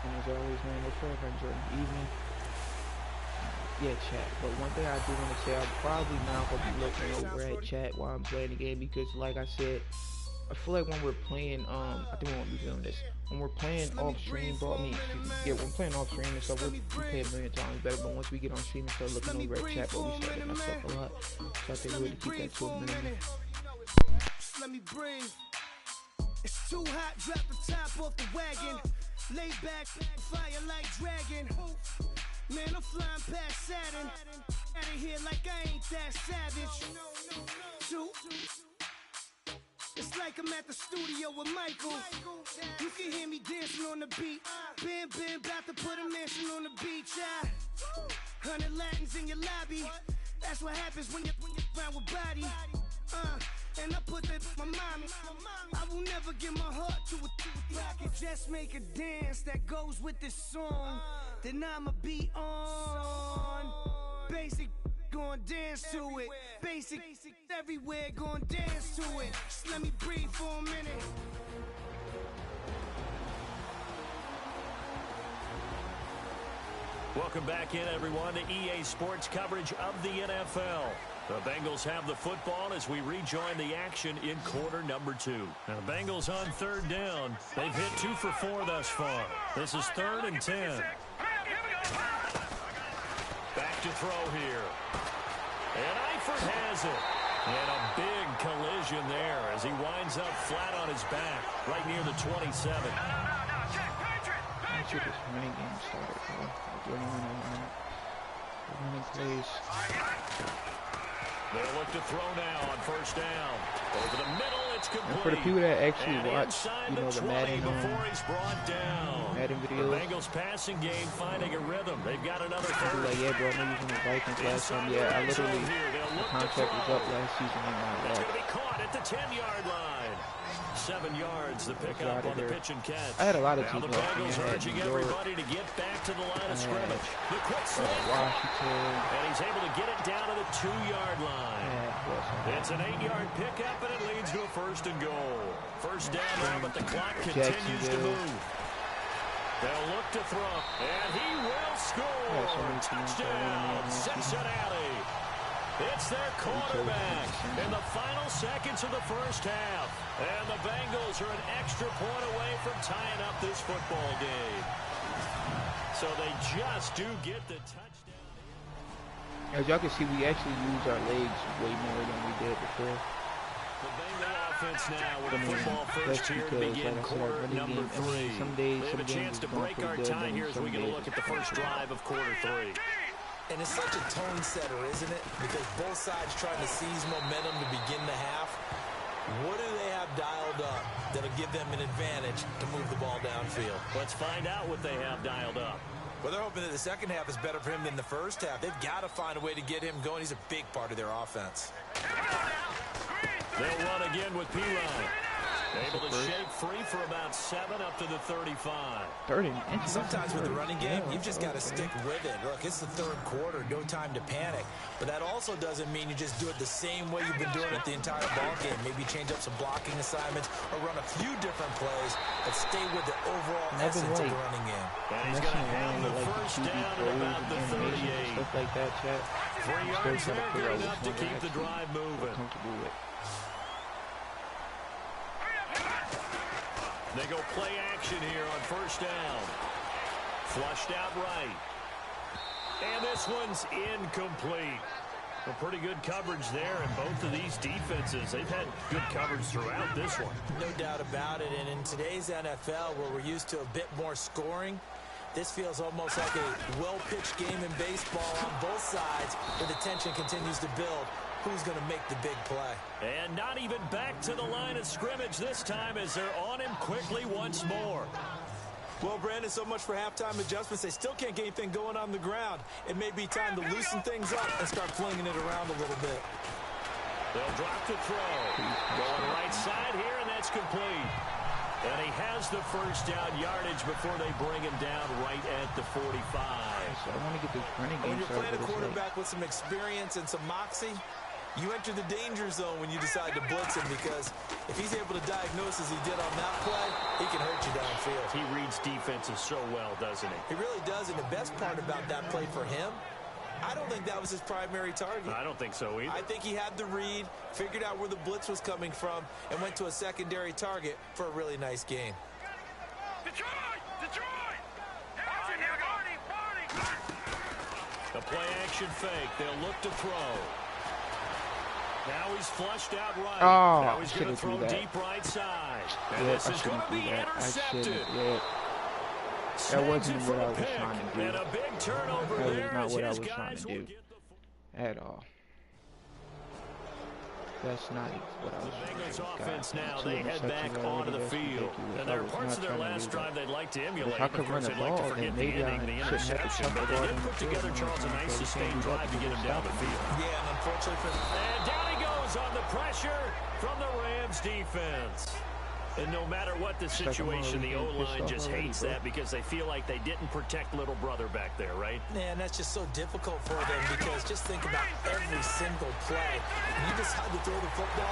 And as always, man, look forward to enjoying the evening. Yeah, chat. But one thing I do want to say, I'm probably not going to be looking over at chat while I'm playing the game because, like I said, I feel like when we're playing, I think we won't be doing this. When we're playing off stream, bro, I mean, excuse me, yeah, when we're playing off stream and stuff, we play a million times better. But once we get on stream and start looking over at chat, bro, we start to mess up a lot. So I think we need to keep that to a minimum. Let me breathe. It's too hot, drop the top off the wagon. Lay back, fire like dragon. Man, I'm flying past Saturn. Out of here like I ain't that savage. Two. It's like I'm at the studio with Michael. You can hear me dancing on the beat. Bam, bam, about to put a mansion on the beach. 100 Latins in your lobby. That's what happens when you're around with body. And I put that in my mommy. I will never give my heart to a I can just make a dance that goes with this song. Then I'ma be on. Basic, gon' dance to it. Basic, everywhere, gon' dance to it. Just let me breathe for a minute. Welcome back in, everyone, to EA Sports coverage of the NFL. The Bengals have the football as we rejoin the action in quarter number 2. Now, the Bengals on third down. They've hit 2 for 4 thus far. This is 3rd and 10. Back to throw here. And Eifert has it. And a big collision there as he winds up flat on his back right near the 27. I should this running game started, bro. Like, running plays. They'll look to throw now on first down. Over the middle, it's complete. And for the people that actually watch, you know, the Madden videos, the Bengals passing game finding a rhythm. They've got another third. Like, yeah, bro, I know you was in the Vikings last time. Yeah, I literally, the contract was up last season and I left. It's going to be caught at the 10-yard line. 7 yards, the pickup on the pitch and catch. I had a lot of teams. The Bengals urging everybody to get back to the line of scrimmage. The quick slip. Washington. And he's able to get it down to the 2-yard line. It's an 8-yard pickup, and it leads to a 1st and goal. First down now, but the clock continues to move. They'll look to throw, and he will score. Touchdown, Cincinnati. It's their quarterback in the final seconds of the first half. And the Bengals are an extra point away from tying up this football game. So they just do get the touchdown. As y'all can see, we actually use our legs way more than we did before. The Bengal offense now with the football first here to begin quarter number 3. They have a chance to break our tie here as we get a look at the first drive of quarter 3. And it's such a tone setter, isn't it? Because both sides trying to seize momentum to begin the half. What do they have dialed up that'll give them an advantage to move the ball downfield? Let's find out what they have dialed up. Well, they're hoping that the second half is better for him than the first half. They've got to find a way to get him going. He's a big part of their offense. They'll run again with P-Ryan. Able to shake free for about 7 up to the 35. Sometimes with the running game, you've just got to stick with it. Look, it's the 3rd quarter, no time to panic. But that also doesn't mean you just do it the same way you've been doing it the entire ball game. Maybe change up some blocking assignments or run a few different plays, but stay with the overall essence of the running game. And he's going to have the first down at about the 38. Stuff like that, chat. 3 yards there, good enough to keep the drive moving. They go play action here on first down. Flushed out right. And this one's incomplete. A pretty good coverage there in both of these defenses. They've had good coverage throughout this one. No doubt about it. And in today's NFL, where we're used to a bit more scoring, this feels almost like a well-pitched game in baseball on both sides, where the tension continues to build. Who's going to make the big play? And not even back to the line of scrimmage this time as they're on him quickly once more. Well, Brandon, so much for halftime adjustments. They still can't get anything going on the ground. It may be time to loosen things up and start flinging it around a little bit. They'll drop the throw. Going right side here, and that's complete. And he has the first down yardage before they bring him down right at the 45. So I want to get this running game when you're playing a quarterback with some experience and some moxie, you enter the danger zone when you decide to blitz him, because if he's able to diagnose as he did on that play, he can hurt you downfield. He reads defenses so well, doesn't he? He really does, and the best part about that play for him, I don't think that was his primary target. I don't think so either. I think he had the read, figured out where the blitz was coming from, and went to a secondary target for a really nice gain. Detroit! Detroit! The play-action fake. They'll look to throw. Now he's flushed out right. Oh, now he's going to throw deep right side. And this is going to be intercepted. That wasn't what I was trying to do. And a big turnover that was there not what I as was his trying guys to will do get the at all. That's not what I was The trying Bengals to do. offense now, they head back onto the field. And there are parts of their last drive they'd like to emulate. If I could run the ball, then maybe I shouldn't have to chuck the But they ball did in the put field. together, Charles, a nice sustained drive to get him down the field. Yeah, and unfortunately for And down he goes on the pressure from the Rams defense. And no matter what the situation, the O-line just hates that because they feel like they didn't protect little brother back there, right? Man, that's just so difficult for them because just think about every single play. When you decide to throw the football,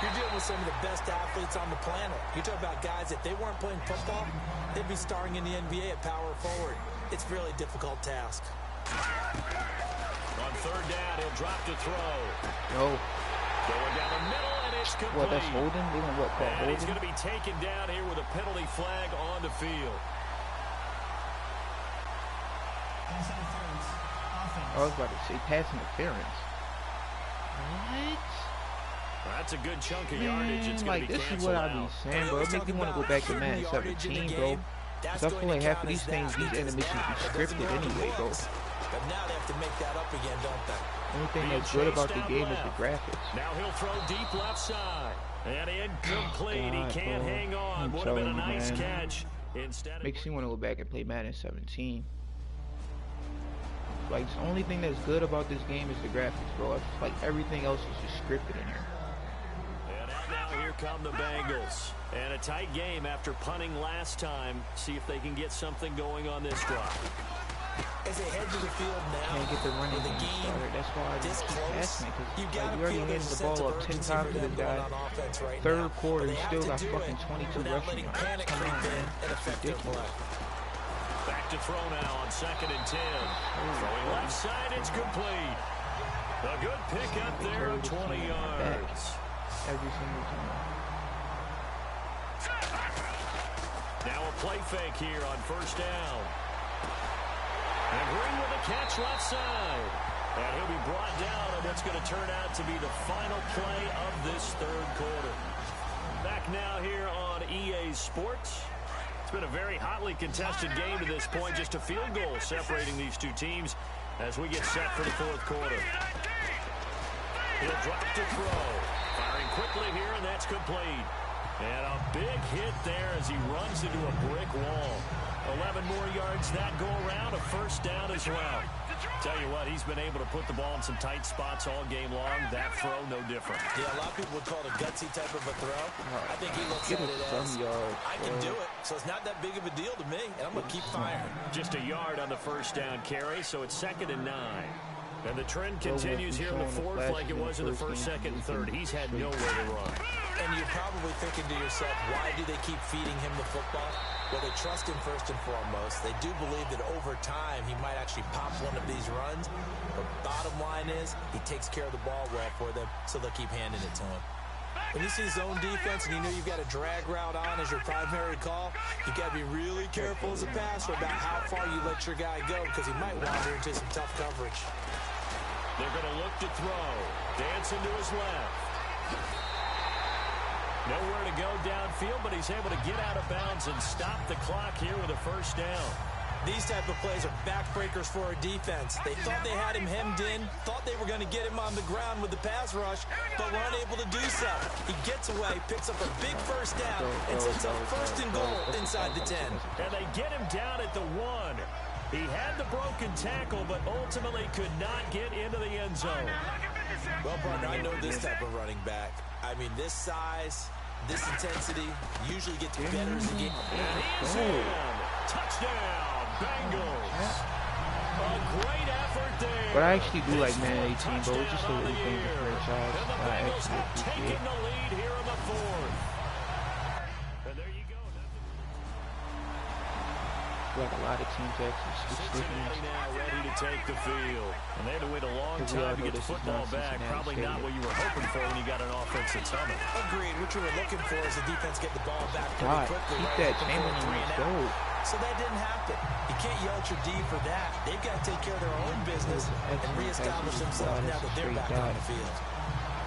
you're dealing with some of the best athletes on the planet. You talk about guys, if they weren't playing football, they'd be starring in the NBA at power forward. It's a really difficult task. On third down, he'll drop to throw. No. Going down the middle, and it's complete. What, that's holding? They don't what, call and holding? he's going to be taken down here with a penalty flag on the field. I was about to say pass interference. What? That's a good chunk of yardage. It's going Like, to be this is canceled what I be out. saying, bro. It make me want to go back to Madden 17, bro. Because I feel like half of these things, these animations be scripted anyway, bro. But now they have to make that up again, don't they? The only thing that's good about the game is the graphics. Now he'll throw deep left side. And incomplete. God, he can't bro. hang on. I'm Would have been a telling you, nice man. catch. Instead Makes me want to go back and play Madden 17. Like, the only thing that's good about this game is the graphics, bro. It's like everything else is just scripted in here. And now here come the Bengals. And a tight game after punting last time. See if they can get something going on this drive. As they head to the field now, Can't get the running with the game game started. That's why I this just keep close, asking it. you Because gotta like, you already feel handed there's a the sense ball of up 10 urgency times for to them this going guy. on offense right Third now. quarter, But he they still have got to do fucking it 22 without rushing letting yards. panic Come creep on, in man. and affect their play. Back to throw now on 2nd and 10. Throwing left side, it's complete. A good pickup there of 20 yards. Every single time. Now a play fake here on 1st down. And Green with a catch left side. And he'll be brought down on what's going to turn out to be the final play of this 3rd quarter. Back now here on EA Sports. It's been a very hotly contested game to this point. Just a field goal separating these two teams as we get set for the 4th quarter. He'll drop to throw. Firing quickly here, and that's complete. And a big hit there as he runs into a brick wall. 11 more yards that go around, a 1st down as well. Tell you what, he's been able to put the ball in some tight spots all game long. That throw, no different. Yeah, a lot of people would call it a gutsy type of a throw. I think he looks Get at us it some as, yards, I can bro. do it, so it's not that big of a deal to me, and I'm going to keep firing. Just a yard on the 1st down carry, so it's 2nd and 9. And the trend continues here in the 4th like it was in the 1st, 2nd, and 3rd. He's had nowhere to run. And you're probably thinking to yourself, why do they keep feeding him the football? Well, they trust him first and foremost. They do believe that over time he might actually pop one of these runs. But bottom line is, he takes care of the ball well for them, so they'll keep handing it to him. When you see zone defense and you know you've got a drag route on as your primary call, you've got to be really careful as a passer about how far you let your guy go because he might wander into some tough coverage. They're going to look to throw. Dancing to his left. Nowhere to go downfield, but he's able to get out of bounds and stop the clock here with a 1st down. These type of plays are backbreakers for our defense. They thought they had him hemmed in, thought they were going to get him on the ground with the pass rush, but were unable to do so. He gets away, picks up a big 1st down, and sets up 1st and goal inside the 10. And they get him down at the 1. He had the broken tackle, but ultimately could not get into the end zone. Well, partner, I know this type of running back. I mean, this size, this intensity usually gets better as the game. And he's in. Touchdown, Bengals. A great effort there. But I actually do like Madden 18, bro. It's just a really thing to franchise. And the I Bengals actually have appreciate taken it. the lead here in the 4th. And there you go. feel like a lot of teams actually switch Cincinnati different. now ready to take the field. And they had to wait a long time to get the football back. Probably not what you were hoping for when you got an offense that's humming. Agreed. What you were looking for is the defense get the ball back pretty quickly. Keep that Chamberlain in his goal. So that didn't happen. You can't yell at your D for that. They've got to take care of their own business and reestablish themselves now that they're back on the field.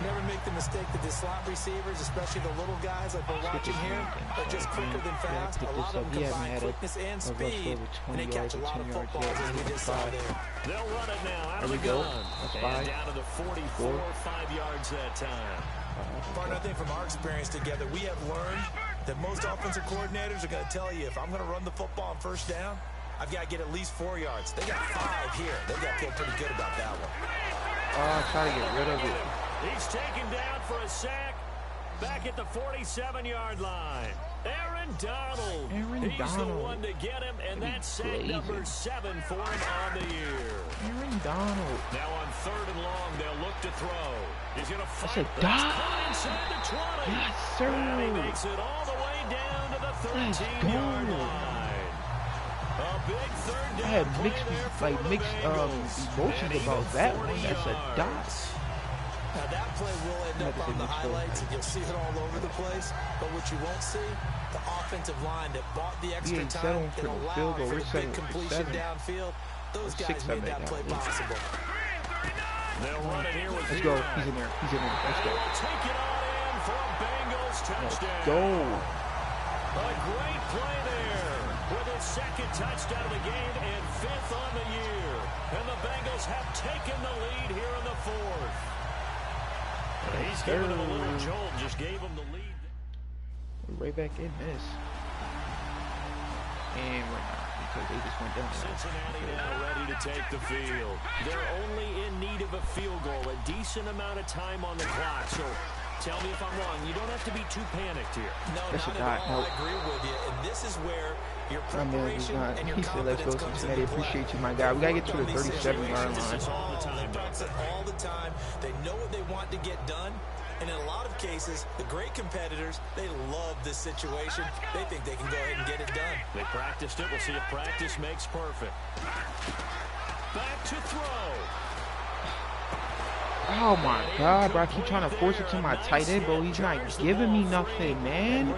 Never make the mistake that the slot receivers, especially the little guys like we're watching here, are just quicker than fast. A lot of them combine quickness and speed, and they catch a lot of footballs as we just saw there. They'll run it now out of the gun. And down to the 44, 5 yards that time. Partner, I think from our experience together, we have learned that most offensive coordinators are going to tell you, if I'm going to run the football on first down, I've got to get at least 4 yards. They got 5 here. They've got to feel pretty good about that one. Try to get rid of it. He's taken down for a sack back at the 47-yard line. Aaron Donald. He's the one to get him, and that's sack number 7 for him on the year. Aaron Donald. Now on 3rd and long, they'll look to throw. He's going to fight. That's inside the 20. Yes, sir. And he makes it all the way down to the 13-yard line. A big 3rd down. I had mixed emotions about that one. That's a dot. Now that play will end up on the highlights, and you'll see it all over the place. But what you won't see, the offensive line that bought the extra time and allowed for the big completion downfield. Those guys made that play possible. They'll run it here with Let's go. He's in there. He's in there. Let's go. Take it on in for a Bengals touchdown. Let's go. A great play there with his 2nd touchdown of the game and 5th on the year. And the Bengals have taken the lead here in the 4th. He's giving him a little jolt, just gave him the lead. Right back in this. And we're not, because they just went down. Cincinnati now ready to take the field. They're only in need of a field goal, a decent amount of time on the clock. So tell me if I'm wrong. You don't have to be too panicked here. No, not at all. I agree with you. And this is where your preparation and your confidence comes into play. Appreciate you, my guy. We got to get to the 37-yard line. They practice it all the time. They know what they want to get done. And in a lot of cases, the great competitors, they love this situation. They think they can go ahead and get it done. They practiced it. We'll see if practice makes perfect. Back to throw. Oh my God, bro. I keep trying to force it to my tight end, bro. He's not giving me nothing, man.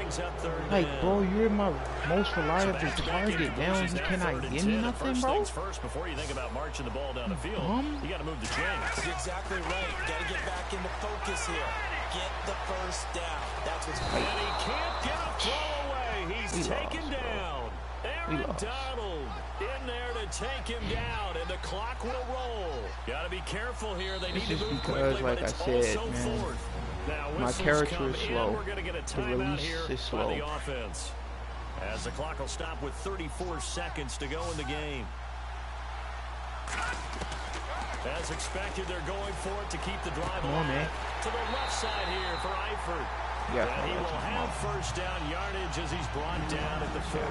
Like, bro, you're my most reliable target now. He cannot give me nothing, bro. First, before you think about marching the ball down the field, you got to move the chains. That's exactly right. Got to get back into focus here. Get the first down. That's what's and he can't get a throw away. He's taken down. Aaron Donald in there to take him down, and the clock will roll. Got to be careful here. They need to move quickly, like I said, man, now, my character is slow. We're going to get a timeout here by the offense. As the clock will stop with 34 seconds to go in the game. As expected, they're going for it to keep the drive alive. To the left side here for Eifert. Yeah, and he will have first down yardage as he's brought down at the 41.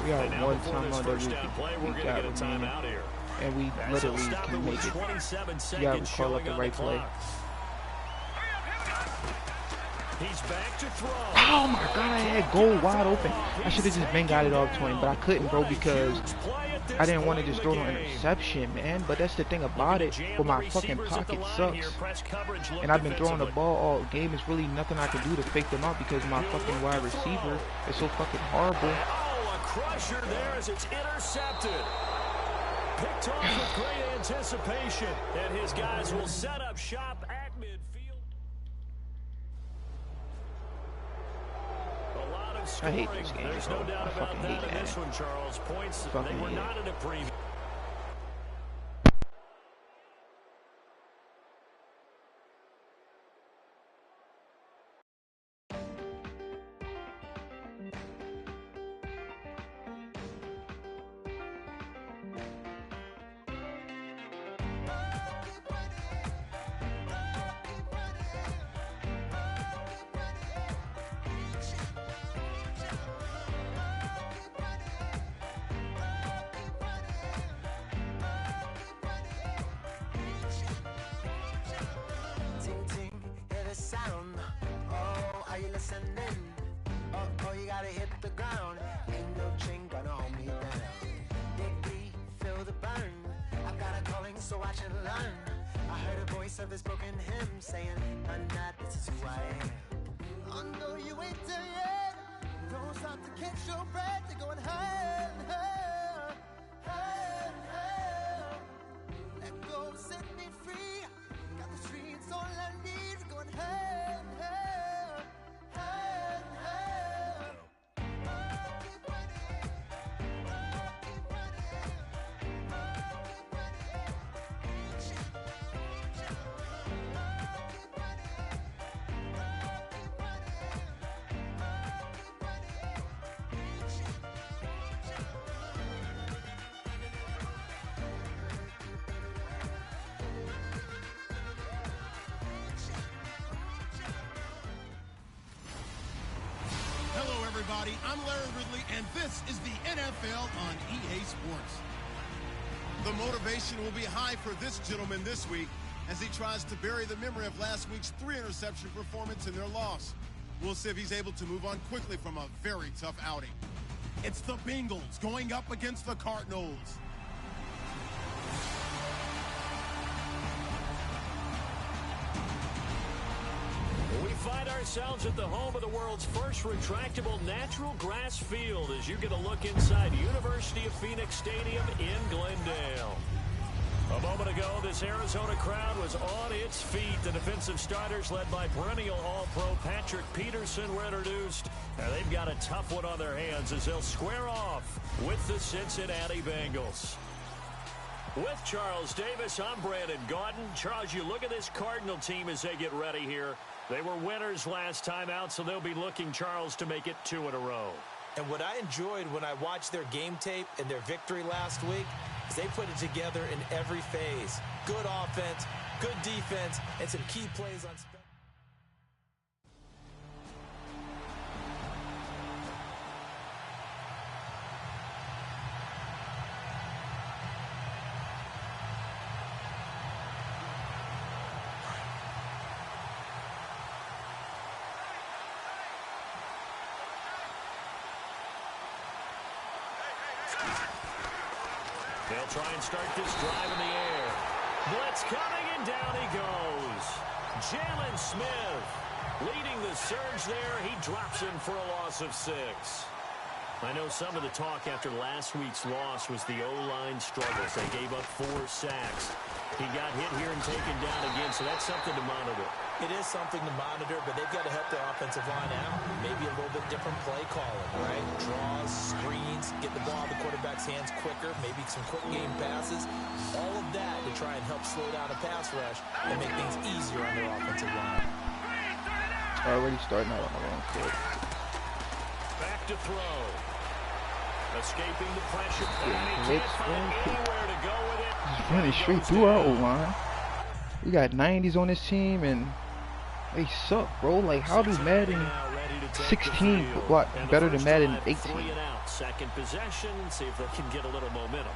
We got one time on first down play. We're going to get a timeout here. And we literally can make it. 27 seconds you got to call up the right play. He's back to throw. Oh my God, I had goal wide open. I should have just been got it off to him, but I couldn't, bro, because I didn't want to just throw an interception, man. But that's the thing about it. But my fucking pocket sucks. And I've been throwing the ball all game. It's really nothing I can do to fake them out because my fucking wide receiver is so fucking horrible. Oh, a crusher there as it's intercepted. Picked off with great anticipation. And his guys will set up shop at midfield. I hate this game. There's no doubt about that in this one, Charles. Points, they were not in a preview. so watch and learn. I heard a voice of his broken hymn saying, "I'm not, this is who I am." I know you ain't there yet. Don't stop to catch your breath. You're going higher, higher, higher, higher. Let go, set me free. Got the streets all I need. Going higher, higher, higher, higher. Oh, keep running. Oh, keep running. Oh, keep running. Reach out, reach out. Oh, keep running. Oh, keep running. Oh, keep running. Reach out, reach out. Hello, everybody. I'm Larry Ridley, and this is the NFL on EA Sports. The motivation will be high for this gentleman this week as he tries to bury the memory of last week's 3-interception performance in their loss. We'll see if he's able to move on quickly from a very tough outing. It's the Bengals going up against the Cardinals. We find ourselves at the home of the world's first retractable natural grass field as you get a look inside University of Phoenix Stadium in Glendale. A moment ago, this Arizona crowd was on its feet. The defensive starters, led by perennial All-Pro Patrick Peterson, were introduced. And they've got a tough one on their hands as they'll square off with the Cincinnati Bengals. With Charles Davis, I'm Brandon Gaudin. Charles, you look at this Cardinal team as they get ready here. They were winners last time out, so they'll be looking, Charles, to make it 2 in a row. And what I enjoyed when I watched their game tape and their victory last week is they put it together in every phase. Good offense, good defense, and some key plays on special. They'll try and start this drive in the air. Blitz coming, and down he goes. Jalen Smith leading the surge there. He drops him for a loss of 6. I know some of the talk after last week's loss was the O-line struggles. They gave up 4 sacks. He got hit here and taken down again, so that's something to monitor. It is something to monitor, but they've got to help their offensive line out. Maybe a little bit different play calling, right? Draws, screens, get the ball in the quarterback's hands quicker, maybe some quick game passes. All of that to try and help slow down a pass rush and make things easier on their offensive line. Already starting out on the wrong foot. Back to throw. Escaping the pressure. And he can't find anywhere to go with it. Just running straight through our O-line. We got 90s on this team, and they suck, bro. Like, how do Madden 16 block better than Madden 18? Second possession, see if they can get a little momentum.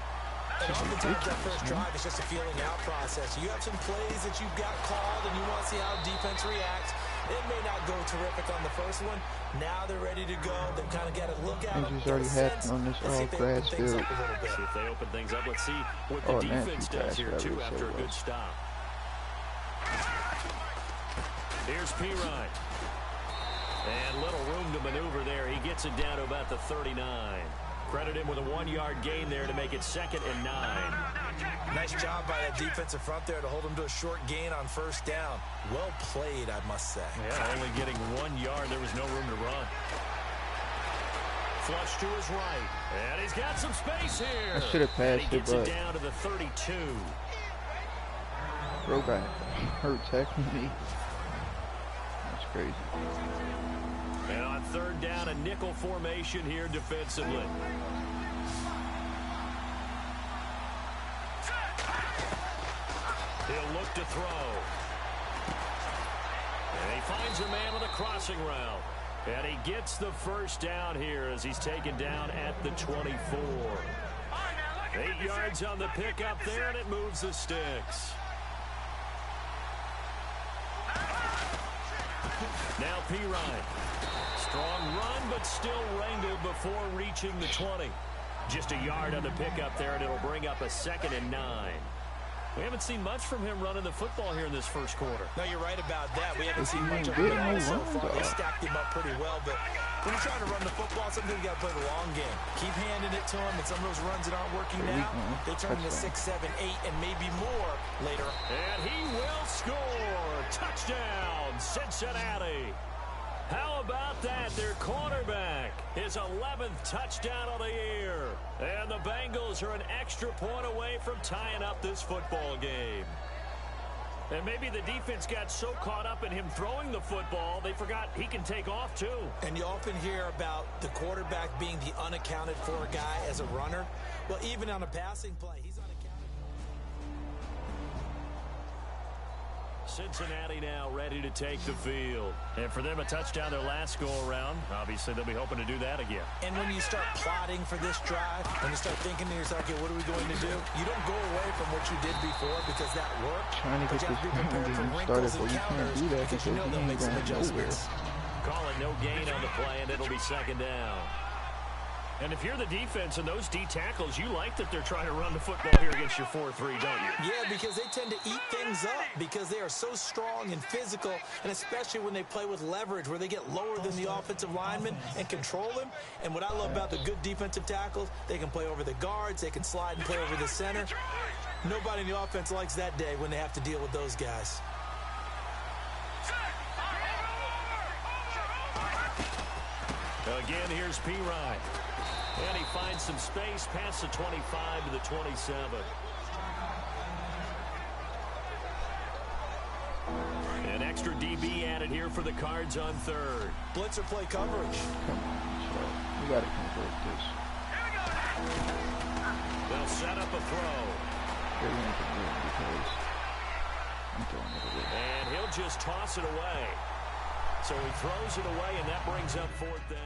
And oftentimes that first drive is just a feeling out process. You have some plays that you've got called, and you want to see how defense reacts. It may not go terrific on the first one. Now they're ready to go. They've kind of got to look at Injuries already happened on this all-grass field. See if they open things up. Let's see what the defense does here, too, after a good stop. Here's Pirine. And little room to maneuver there. He gets it down to about the 39. Credit him with a 1-yard gain there to make it 2nd and 9. Nice job by that defensive front there to hold him to a short gain on first down. Well played, I must say. Yeah, only getting 1 yard. There was no room to run. Flush to his right. And he's got some space here. I should have passed he gets it, it down to the 32. Bro got hurt tackling me. That's crazy. And on 3rd down, a nickel formation here defensively. He'll look to throw. And he finds a man with a crossing route. And he gets the first down here as he's taken down at the 24. 8 yards on the pickup there, and it moves the sticks. Now Pirine. Strong run, but still wrangled before reaching the 20. Just a yard on the pickup there, and it'll bring up a 2nd and 9. We haven't seen much from him running the football here in this first quarter. No, you're right about that. We haven't seen much of him so far. They stacked him up pretty well, but when you're trying to run the football, sometimes you got to play the long game. Keep handing it to him, and some of those runs that aren't working now, they turn into 6, 7, 8, and maybe more later. And he will score. Touchdown, Cincinnati. How about that? Their quarterback, his 11th touchdown of the year. And the Bengals are an extra point away from tying up this football game. And maybe the defense got so caught up in him throwing the football, they forgot he can take off too. And you often hear about the quarterback being the unaccounted for guy as a runner. Well, even on a passing play, he's unaccounted. Cincinnati now ready to take the field. And for them, a touchdown their last go-around. Obviously, they'll be hoping to do that again. And when you start plotting for this drive, when you start thinking to yourself, okay, what are we going to do? You don't go away from what you did before because that worked. Trying to get this game started, but you can't do that because you know they'll make some adjustments. Call it no gain on the play, and it'll be second down. And if you're the defense and those D tackles, you like that they're trying to run the football here against your 4-3, don't you? Yeah, because they tend to eat things up because they are so strong and physical, and especially when they play with leverage where they get lower than the offensive lineman and control him. And what I love about the good defensive tackles, they can play over the guards, they can slide and play over the center. Nobody in the offense likes that day when they have to deal with those guys. Again, here's P. Ryan. And he finds some space past the 25 to the 27. An extra DB added here for the Cards on third. Blitzer play coverage. We got to convert this. They'll set up a throw. And he'll just toss it away. So he throws it away, and that brings up fourth down.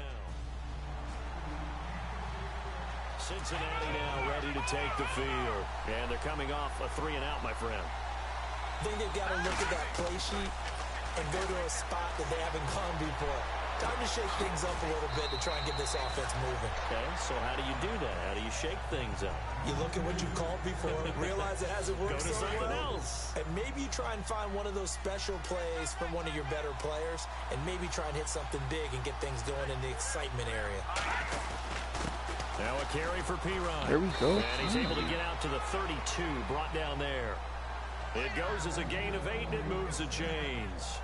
Cincinnati now ready to take the field. And they're coming off a 3-and-out, my friend. I think they've got to look at that play sheet and go to a spot that they haven't gone before. Time to shake things up a little bit to try and get this offense moving. Okay, so how do you do that? How do you shake things up? You look at what you called before, realize it hasn't worked so well, and maybe you try and find one of those special plays from one of your better players, and maybe try and hit something big and get things going in the excitement area. Now a carry for P. Ryan. There we go. And he's able to get out to the 32, brought down there. It goes as a gain of 8, and it moves the chains.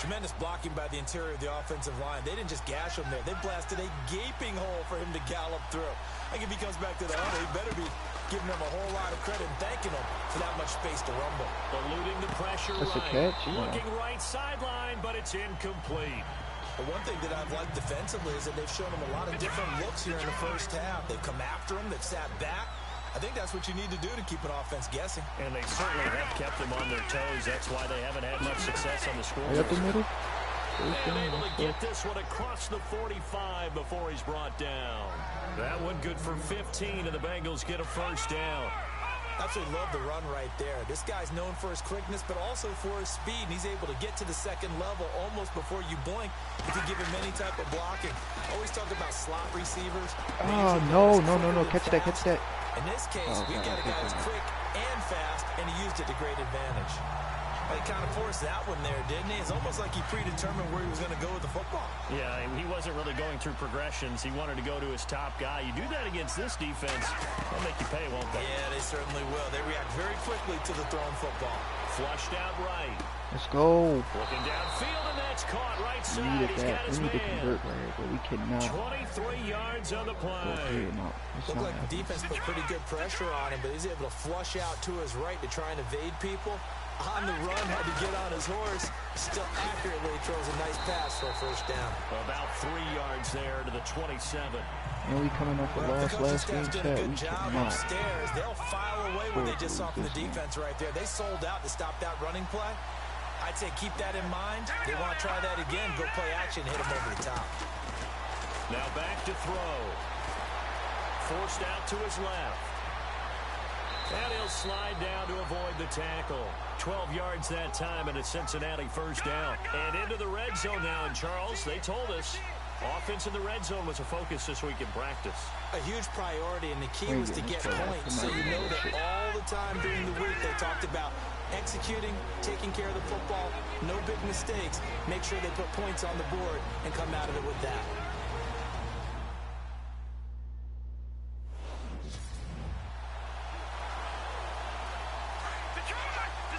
Tremendous blocking by the interior of the offensive line. They didn't just gash him there. They blasted a gaping hole for him to gallop through. I think if he comes back to the huddle, he better be giving them a whole lot of credit and thanking them for that much space to rumble. Eluding the pressure. That's right. a catch. Looking right sideline, but it's incomplete. But one thing that I've liked defensively is that they've shown him a lot of different looks here in the first half. They've come after him. They've sat back. I think that's what you need to do to keep an offense guessing. And they certainly have kept them on their toes. That's why they haven't had much success on the score. Right up the middle. And able to get this one across the 45 before he's brought down. That one good for 15, and the Bengals get a first down. Absolutely love the run right there. This guy's known for his quickness, but also for his speed, and he's able to get to the second level almost before you blink if you give him any type of blocking. Always talk about slot receivers. Oh, no. Catch that. In this case, we've got a guy who's quick and fast, and he used it to great advantage. He kind of forced that one there, didn't he? It's almost like he predetermined where he was going to go with the football. Yeah, he wasn't really going through progressions. He wanted to go to his top guy. You do that against this defense, they'll make you pay, won't they? Yeah, they certainly will. They react very quickly to the thrown football. Flushed out right. Let's go. Looking downfield, and that's caught right We side. needed He's that. got his We need to man. convert right here, but we cannot. 23 yards on the play. Looked like the defense put pretty good pressure on him, but he's able to flush out to his right to try and evade people. On the run, had to get on his horse. Still accurately throws a nice pass for a first down. About 3 yards there to the 27. And we coming off a last game did chat. a We good job cannot. upstairs. They'll file away what they just saw from the defense right there. They sold out to stop that running play. I'd say keep that in mind. They want to try that again. Go play action, hit them over the top. Now back to throw. Forced out to his left. And he'll slide down to avoid the tackle. 12 yards that time, and a Cincinnati first down. And into the red zone now. And Charles, they told us Offense in the red zone was a focus this week in practice. A huge priority, and the key was to get points. So you know that all the time during the week they talked about executing, taking care of the football, no big mistakes. Make sure they put points on the board and come out of it with that.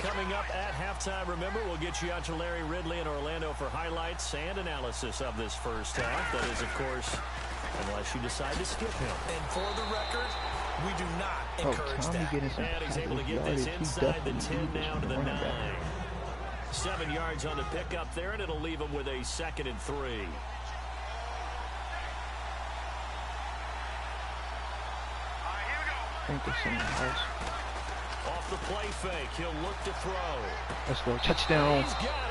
Coming up at halftime, remember, we'll get you out to Larry Ridley in Orlando for highlights and analysis of this first half. That is, of course, unless you decide to skip him. And for the record, we do not encourage that. And he's able to get this inside the 10 down to the 9. 7 yards on the pickup there, and it'll leave him with a 2nd and 3. Think of someone else. Off the play fake, he'll look to throw. Let's go. Touchdown.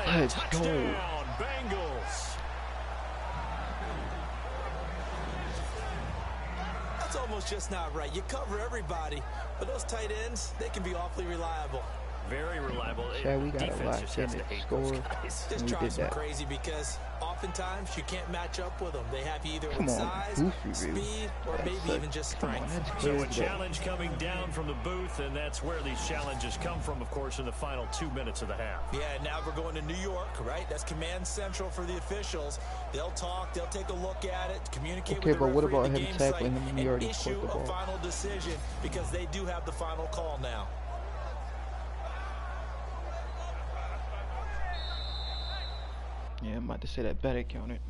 Let's Touchdown, go. Bengals. That's almost just not right. You cover everybody, but those tight ends, they can be awfully reliable. Very reliable. Yeah, we got a lot in it. Score. This drives them crazy because oftentimes you can't match up with them. They have you either with size, speed, or maybe even just strength. So a challenge coming down from the booth, and that's where these challenges come from, of course, in the final 2 minutes of the half. Yeah, now we're going to New York, right? That's command central for the officials. They'll talk, they'll take a look at it, communicate with the referee at the game site, and issue a final decision because they do have the final call now. Yeah, I'm about to say that better counted.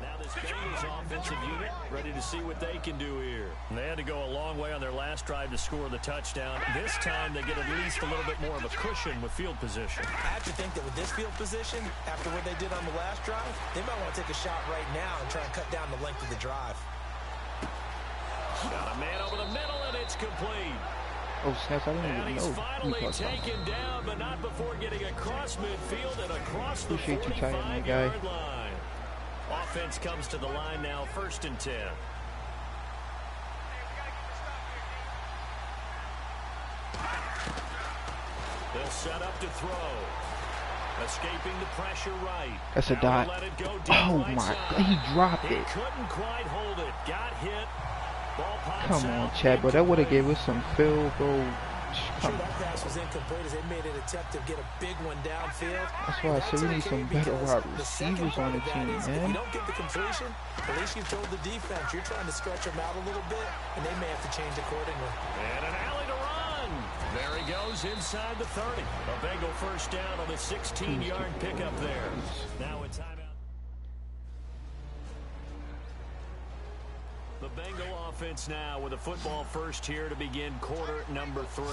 Now this Bengals offensive unit ready to see what they can do here. And they had to go a long way on their last drive to score the touchdown. This time they get at least a little bit more of a cushion with field position. I have to think that with this field position, after what they did on the last drive, they might want to take a shot right now and try and cut down the length of the drive. Got a man over the middle, and it's complete. Oh, snaps, I didn't even know. And he's finally taken down, but not before getting across midfield and across the 45-yard line. Offense comes to the line now, 1st and 10. They'll set up to throw. Escaping the pressure right. That's a dot. Oh, my God. He dropped it. He couldn't quite hold it. Got hit. Come on, Chad, bro. That would have gave us some field goal. Sure, that pass was incomplete as they made an attempt to get a big one downfield. That's why I said we need some better wide receivers on the team, man. If you don't get the completion, at least you've told the defense you're trying to stretch them out a little bit, and they may have to change accordingly. And an alley to run. There he goes inside the 30. A Bengal first down on the 16-yard pickup there. Now a timeout. The Bengal offense now with a football first here to begin quarter number 3.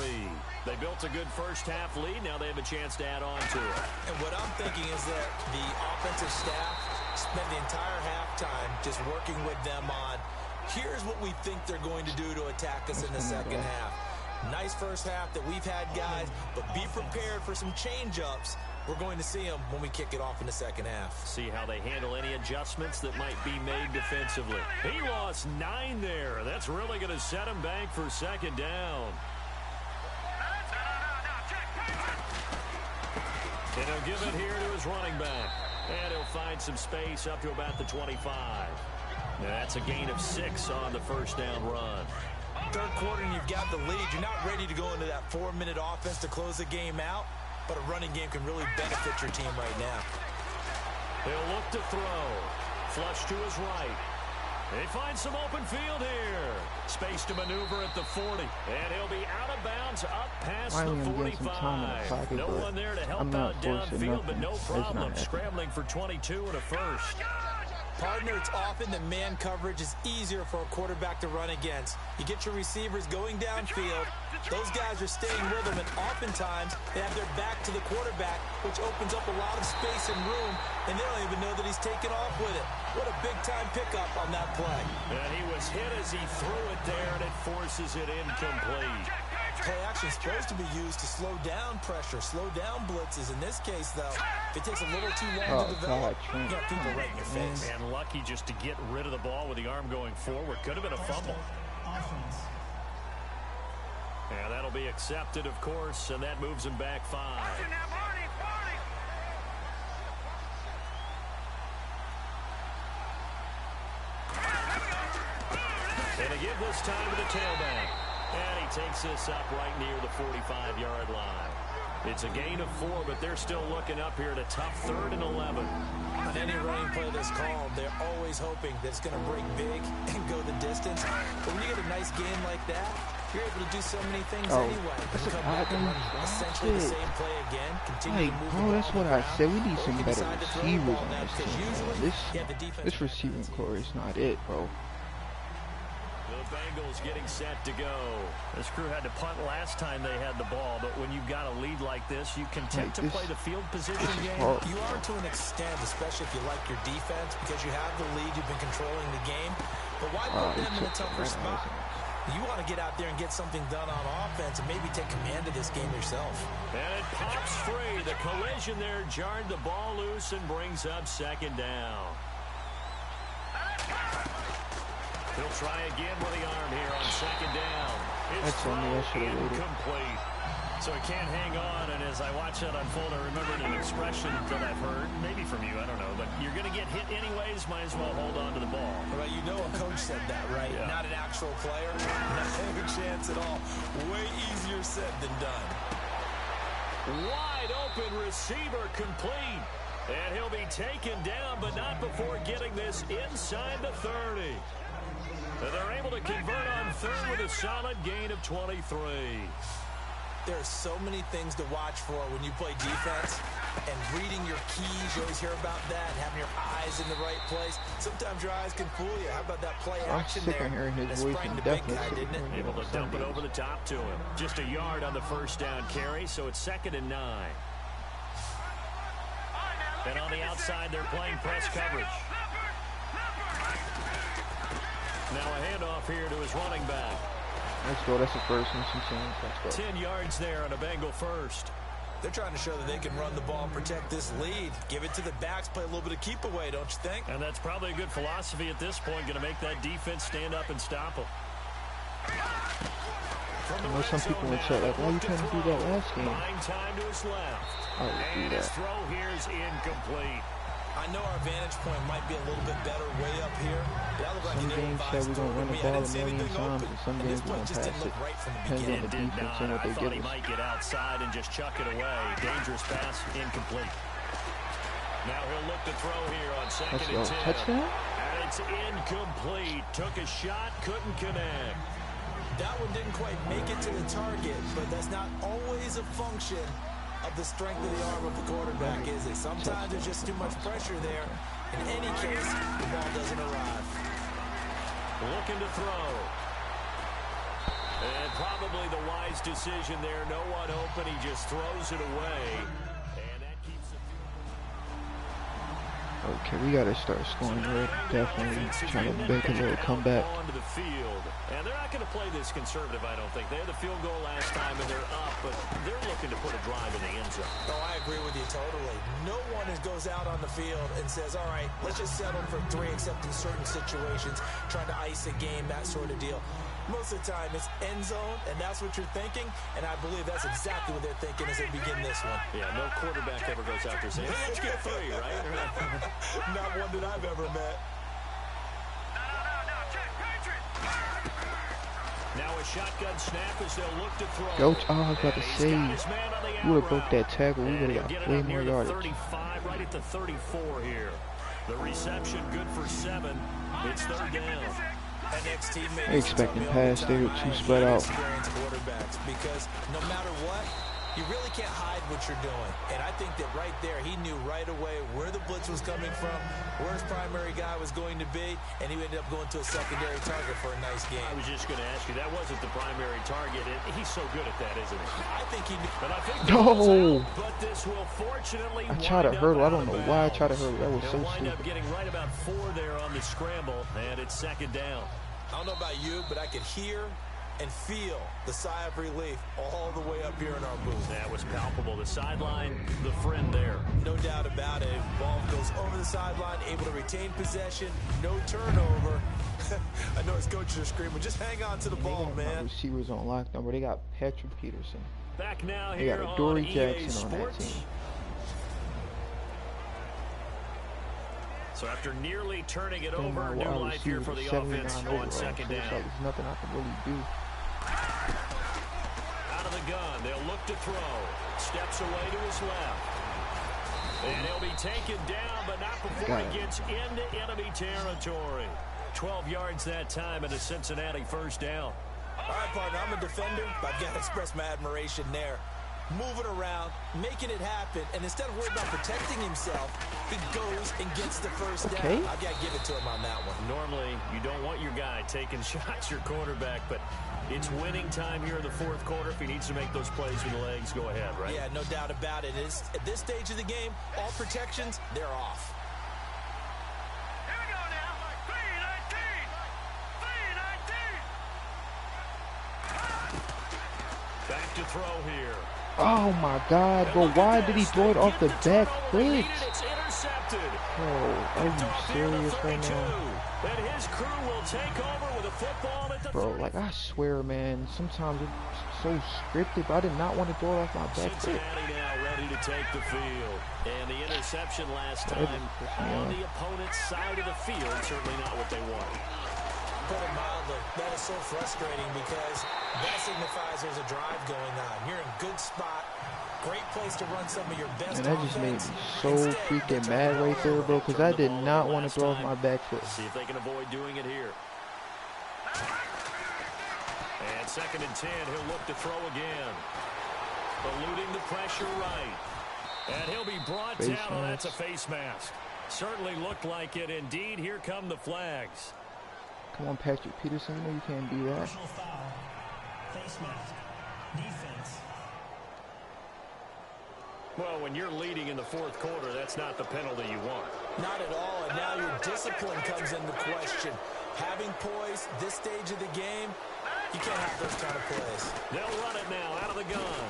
They built a good first half lead. Now they have a chance to add on to it. And what I'm thinking is that the offensive staff spent the entire halftime just working with them on, here's what we think they're going to do to attack us in the second half. Nice first half that we've had, guys, but be prepared for some change-ups. We're going to see them when we kick it off in the second half. See how they handle any adjustments that might be made defensively. He lost 9 there. That's really going to set him back for 2nd down. And he'll give it here to his running back. And he'll find some space up to about the 25. Now that's a gain of 6 on the first down run. Third quarter and you've got the lead. You're not ready to go into that 4-minute offense to close the game out. But a running game can really benefit your team right now. He'll look to throw. Flush to his right. He finds some open field here. Space to maneuver at the 40. And he'll be out of bounds up past the 45. No one there to help out downfield, but no problem. Scrambling for 22 and a first. Partner, it's often that man coverage is easier for a quarterback to run against. You get your receivers going downfield. Those guys are staying with them, and oftentimes they have their back to the quarterback, which opens up a lot of space and room, and they don't even know that he's taken off with it. What a big-time pickup on that play. And he was hit as he threw it there, and it forces it incomplete. Play action is supposed to be used to slow down pressure, slow down blitzes. In this case, though, if it takes a little too long to develop, you got people right in your face. And lucky just to get rid of the ball with the arm going forward. Could have been a fumble. And that'll be accepted, of course, and that moves him back 5. going to give this time to the tailback. And he takes this up right near the 45-yard line. It's a gain of 4, but they're still looking up here at a tough 3rd and 11. On any running play that's called, they're always hoping that it's going to break big and go the distance. But when you get a nice gain like that, you're able to do so many things anyway. That's come back and run essentially the same play again. Continue to move the ball that's what I said. We need some you better decide to throw the receivers ball on now, this because team. usually This receiving core is not it, bro. The Bengals getting set to go. This crew had to punt last time they had the ball, but when you've got a lead like this, you content to play the field position game. You are to an extent, especially if you like your defense, because you have the lead, you've been controlling the game. But why put them in a tougher spot? You want to get out there and get something done on offense and maybe take command of this game yourself. And it pops free. The collision there jarred the ball loose and brings up 2nd down. He'll try again with the arm here on 2nd down. It's incomplete. So he can't hang on, and as I watch that unfold, I remembered an expression that I've heard, maybe from you, I don't know, but you're going to get hit anyways, might as well hold on to the ball. Right, you know a coach said that, right? Yeah. Not an actual player. Not a chance at all. Way easier said than done. Wide open receiver complete. And he'll be taken down, but not before getting this inside the 30. They're able to convert on 3rd with a solid gain of 23. There are so many things to watch for when you play defense, and reading your keys, you always hear about that, having your eyes in the right place. Sometimes your eyes can fool you. How about that play action there? I'm sick of hearing his voice. The big guy, didn't it? Able to dump it over the top to him. Just a yard on the 1st down carry, so it's 2nd and 9. And on the outside, they're playing press coverage. Now a handoff here to his running back. Let's go. That's the first one. Let's go. 10 yards there on a Bengal first. They're trying to show that they can run the ball and protect this lead. Give it to the backs, play a little bit of keep away, don't you think? And that's probably a good philosophy at this point, going to make that defense stand up and stop them. I know some people would say, like, why you couldn't do that last game? Time to his left. I would do that. His throw here is incomplete. I know our vantage point might be a little bit better way up here. Some games said we're going to run the ball a million times, and some games we're going to pass it. Depends on the defense and what they give us. He might get outside and just chuck it away. Dangerous pass, incomplete. Now he'll look to throw here on 2nd and 10. Touchdown? And it's incomplete. Took a shot, couldn't connect. That one didn't quite make it to the target, but that's not always a function of the strength of the arm of the quarterback, is it? Sometimes there's just too much pressure there. In any case, the ball doesn't arrive. Looking to throw. And probably the wise decision there. No one open. He just throws it away. And that keeps it. Okay, we got to start scoring here. Definitely trying to make a little comeback. Onto the field. And they're not going to play this conservative, I don't think. They had the field goal last time, and they're up, but they're looking to put a drive in the end zone. Oh, I agree with you totally. No one goes out on the field and says, all right, let's just settle for 3, except in certain situations, trying to ice a game, that sort of deal. Most of the time, it's end zone, and that's what you're thinking, and I believe that's exactly what they're thinking as they begin this one. Yeah, no quarterback ever goes out there saying, hey, let's get 3, right? Not one that I've ever met. Now a shotgun snap as they'll look to throw. Go! Oh, I was about to say, you would have broke that tackle. We would have got way more yardage. 35, right at the 34 here. The reception good for 7. It's 3rd down. They expecting pass. They were too spread out. Because no matter what, you really can't hide what you're doing. And I think that right there, he knew right away where the blitz was coming from, where his primary guy was going to be, and he ended up going to a secondary target for a nice game. I was just going to ask you, that wasn't the primary target. He's so good at that, isn't he? I think he knew. But I think no! But this will fortunately I tried to hurdle. I don't know why I tried to hurdle. That was so wind stupid. up getting right about 4 there on the scramble, and it's 2nd down. I don't know about you, but I could hear and feel the sigh of relief all the way up here in our booth. That was palpable. The sideline, the friend there. No doubt about it. Ball goes over the sideline, able to retain possession, no turnover. I know his coaches are screaming, just hang on to the ball, man. Receivers on lockdown, but they got Patrick Peterson. Back now they here got a Dory on Jackson EA on that Sports. team. So after nearly turning it over, new life here for the offense on second down. So there's nothing I can really do. Out of the gun, they'll look to throw. Steps away to his left. And he'll be taken down, but not before he gets into enemy territory. 12 yards that time and a Cincinnati first down. All right, partner, I'm a defender, but I've got to express my admiration there. Moving around, making it happen, and instead of worrying about protecting himself, he goes and gets the first down. I've got to give it to him on that one. Normally, you don't want your guy taking shots, your quarterback, but it's winning time here in the fourth quarter. If he needs to make those plays with the legs, go ahead, right? Yeah, no doubt about it. At this stage of the game, all protections, they're off. Here we go now. 3-19. Back to throw here. Oh my God, bro, why did he throw it off the back foot? It's intercepted. Bro, are you serious right now? And his crew will take over with a football at the Bro, like I swear, man, sometimes it's so scripted, but I did not want to throw it off my back foot. Cincinnati now ready to take the field. And the interception last time on the opponent's side of the field, certainly not what they wanted. Put it mildly, that is so frustrating because that signifies there's a drive going on. You're in a good spot, great place to run some of your best offense. And that just made me so freaking mad right there, bro, because I did not want to throw off my back foot. See if they can avoid doing it here. And 2nd and 10, he'll look to throw again. Eluding the pressure right. And he'll be brought down. Oh, that's a face mask. Certainly looked like it. Indeed, here come the flags. Come on, Patrick Peterson, you know you can't do that. Personal foul. Face mask. Defense. Well, when you're leading in the fourth quarter, that's not the penalty you want. Not at all, and now your discipline comes into question. Having poise this stage of the game, you can't have those kind of plays. They'll run it now out of the gun.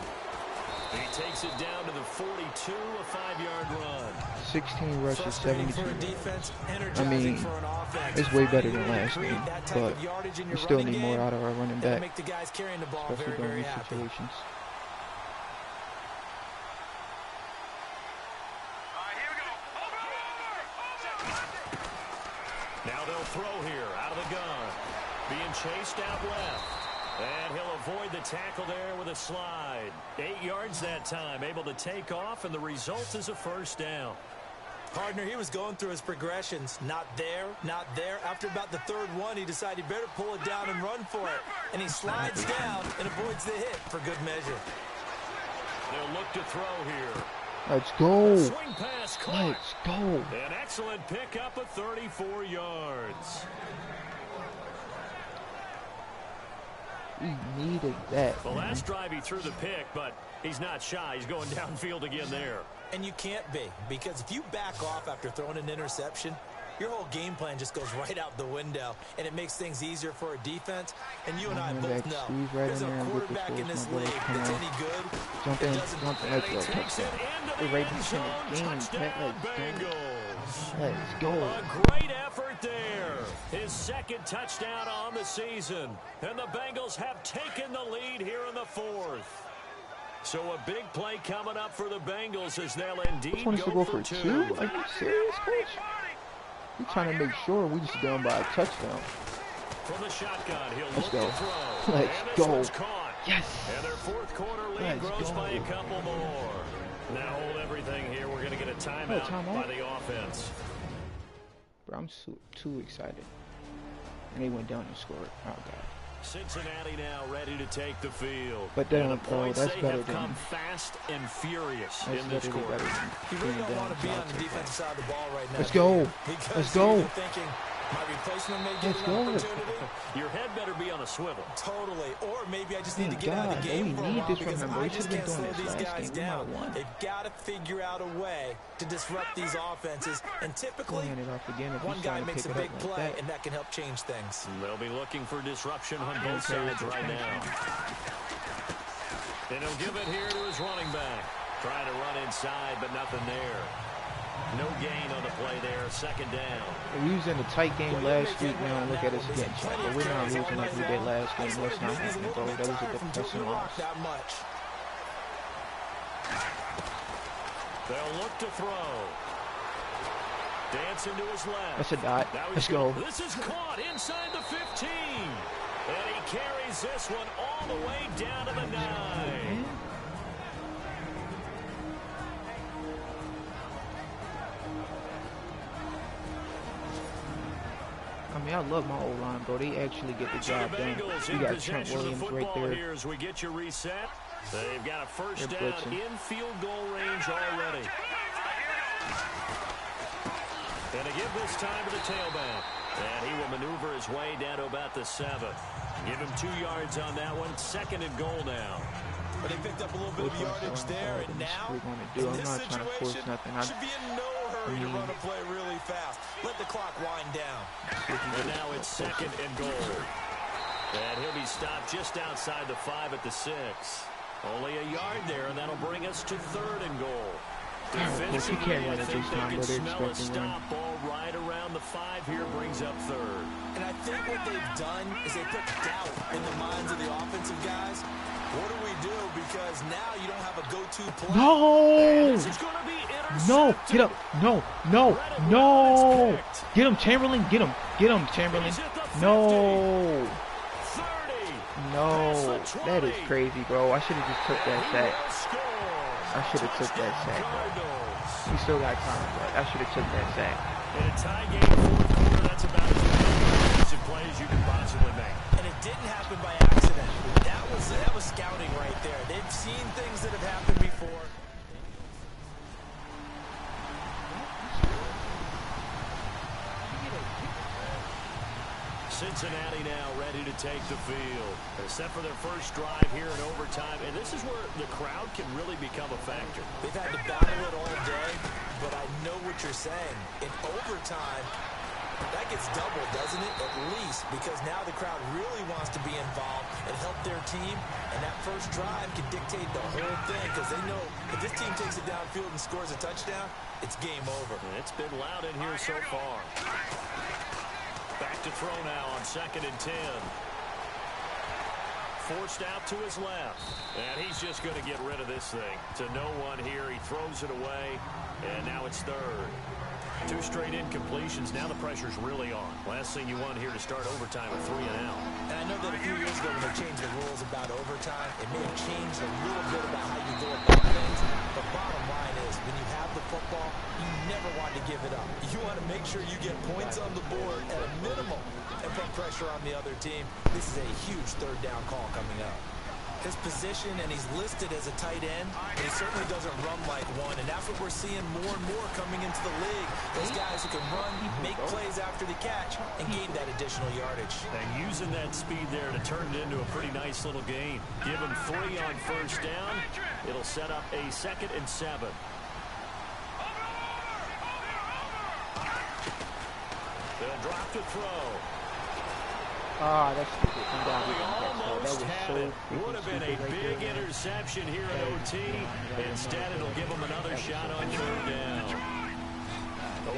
He takes it down to the 42, a 5-yard run. 16 rushes, 72. For a defense, I mean, for an offense. it's way better than last game, but we still need more out of our running back, make the guys carrying the ball especially during these situations. Now they'll throw here out of the gun. Being chased out left. And he'll avoid the tackle there with a slide. 8 yards that time, able to take off, and the result is a first down. Partner, he was going through his progressions. Not there, not there. After about the third one, he decided he better pull it down and run for it. And he slides down and avoids the hit for good measure. They'll look to throw here. Let's go. Swing pass caught. Let's go. An excellent pickup of 34 yards. We needed that. The last drive he threw the pick, but he's not shy. He's going downfield again there. And you can't be, because if you back off after throwing an interception, your whole game plan just goes right out the window, and it makes things easier for a defense. And you and I both know there's a quarterback in this league that's any good. Jump in, let's go. Touchdown. We're right into the game. Let's go. A great effort there. His second touchdown on the season. And the Bengals have taken the lead here in the fourth. So a big play coming up for the Bengals as they'll indeed go for two. Are you serious, coach? We're trying to make sure we just down by a touchdown. From the shotgun, he'll Let's go. look to throw. Let's go. Yes. And their fourth quarter lead grows by a couple more. Now hold everything here. We're going to get a timeout by the offense. Bro, I'm too excited. And they went down and scored. Oh, God. Cincinnati now ready to take the field. But then, bro, that's better than come fast and furious in this quarter. You really don't want to be on the defensive side of the ball right now. Let's go. Let's go. Thinking my replacement may get an opportunity. Your head better be on a swivel. Totally. Or maybe I just need to get out of the game for a while because I just can't slow these guys down. They've got to figure out a way to disrupt these offenses. And typically, one guy makes a big play, and that can help change things. They'll be looking for disruption on both sides right now. And he'll give it here to his running back. Trying to run inside, but nothing there. No gain on the play there. Second down. We was in a tight game last week. Now look at us again, Chad. But we're not losing like we did last game. Let's not happen, bro. That was a depressing loss. They'll look to throw. Dancing to his left. That's a dot. Let's go. This is caught inside the 15. And he carries this one all the way down to the 9. I mean, I love my O-line, bro. They actually get the job done. We got Trent Williams right there. Here as we get your reset. They've got a first down in field goal range already. And to give this time to the tailback. And he will maneuver his way down to about the 7. Give him 2 yards on that one. 2nd and goal now. But they picked up a little bit of yardage there, and now, in this situation, should be in no hurry to run a play really fast. Let the clock wind down. And now it's 2nd and goal. And he'll be stopped just outside the 5 at the 6. Only a yard there, and that'll bring us to 3rd and goal. He can't run it this time, but they're expecting stop ball right around the 5 here, brings up 3rd. And I think what they've done is they put doubt in the minds of the offensive guys. What do we do? Because now you don't have a go-to play. No! This is going to be intercepted. No! Get up! No! No! No! Get him, Chamberlain! Get him! Get him, Chamberlain! No! 30. No! That is crazy, bro. I should have just took that sack. I should have took that sack, bro. We still got time, but I should have took that sack. In a tie game, 4th quarter, that's about as many defensive plays you can possibly make. And it didn't happen by accident. That was scouting right there. They've seen things that have happened before. Cincinnati now ready to take the field. They're set for their first drive here in overtime, and this is where the crowd can really become a factor. They've had to battle it all day, but I know what you're saying. In overtime, that gets doubled, doesn't it? At least, because now the crowd really wants to be involved and help their team, and that first drive can dictate the whole thing, because they know if this team takes it downfield and scores a touchdown, it's game over. And it's been loud in here so far. Back to throw now on 2nd and 10. Forced out to his left. And he's just going to get rid of this thing. To no one here. He throws it away. And now it's 3rd. 2 straight incompletions. Now the pressure's really on. Last thing you want here to start overtime with 3 and out. And I know that a few years ago when they changed the rules about overtime, it may have changed a little bit about how you go about things. But bottom line is, when you have the football, you never want to give it up. You want to make sure you get points on the board at a minimum and put pressure on the other team. This is a huge 3rd down call coming up. His position, and he's listed as a tight end, but he certainly doesn't run like one, and that's what we're seeing more and more coming into the league. Those guys who can run, make plays after the catch, and gain that additional yardage. And using that speed there to turn it into a pretty nice little gain. Give him 3 on first down. It'll set up a 2nd and 7. They'll drop to throw. Ah, that's stupid. That was so would have been a big interception here in OT. Instead, it'll give them another shot on 3rd down.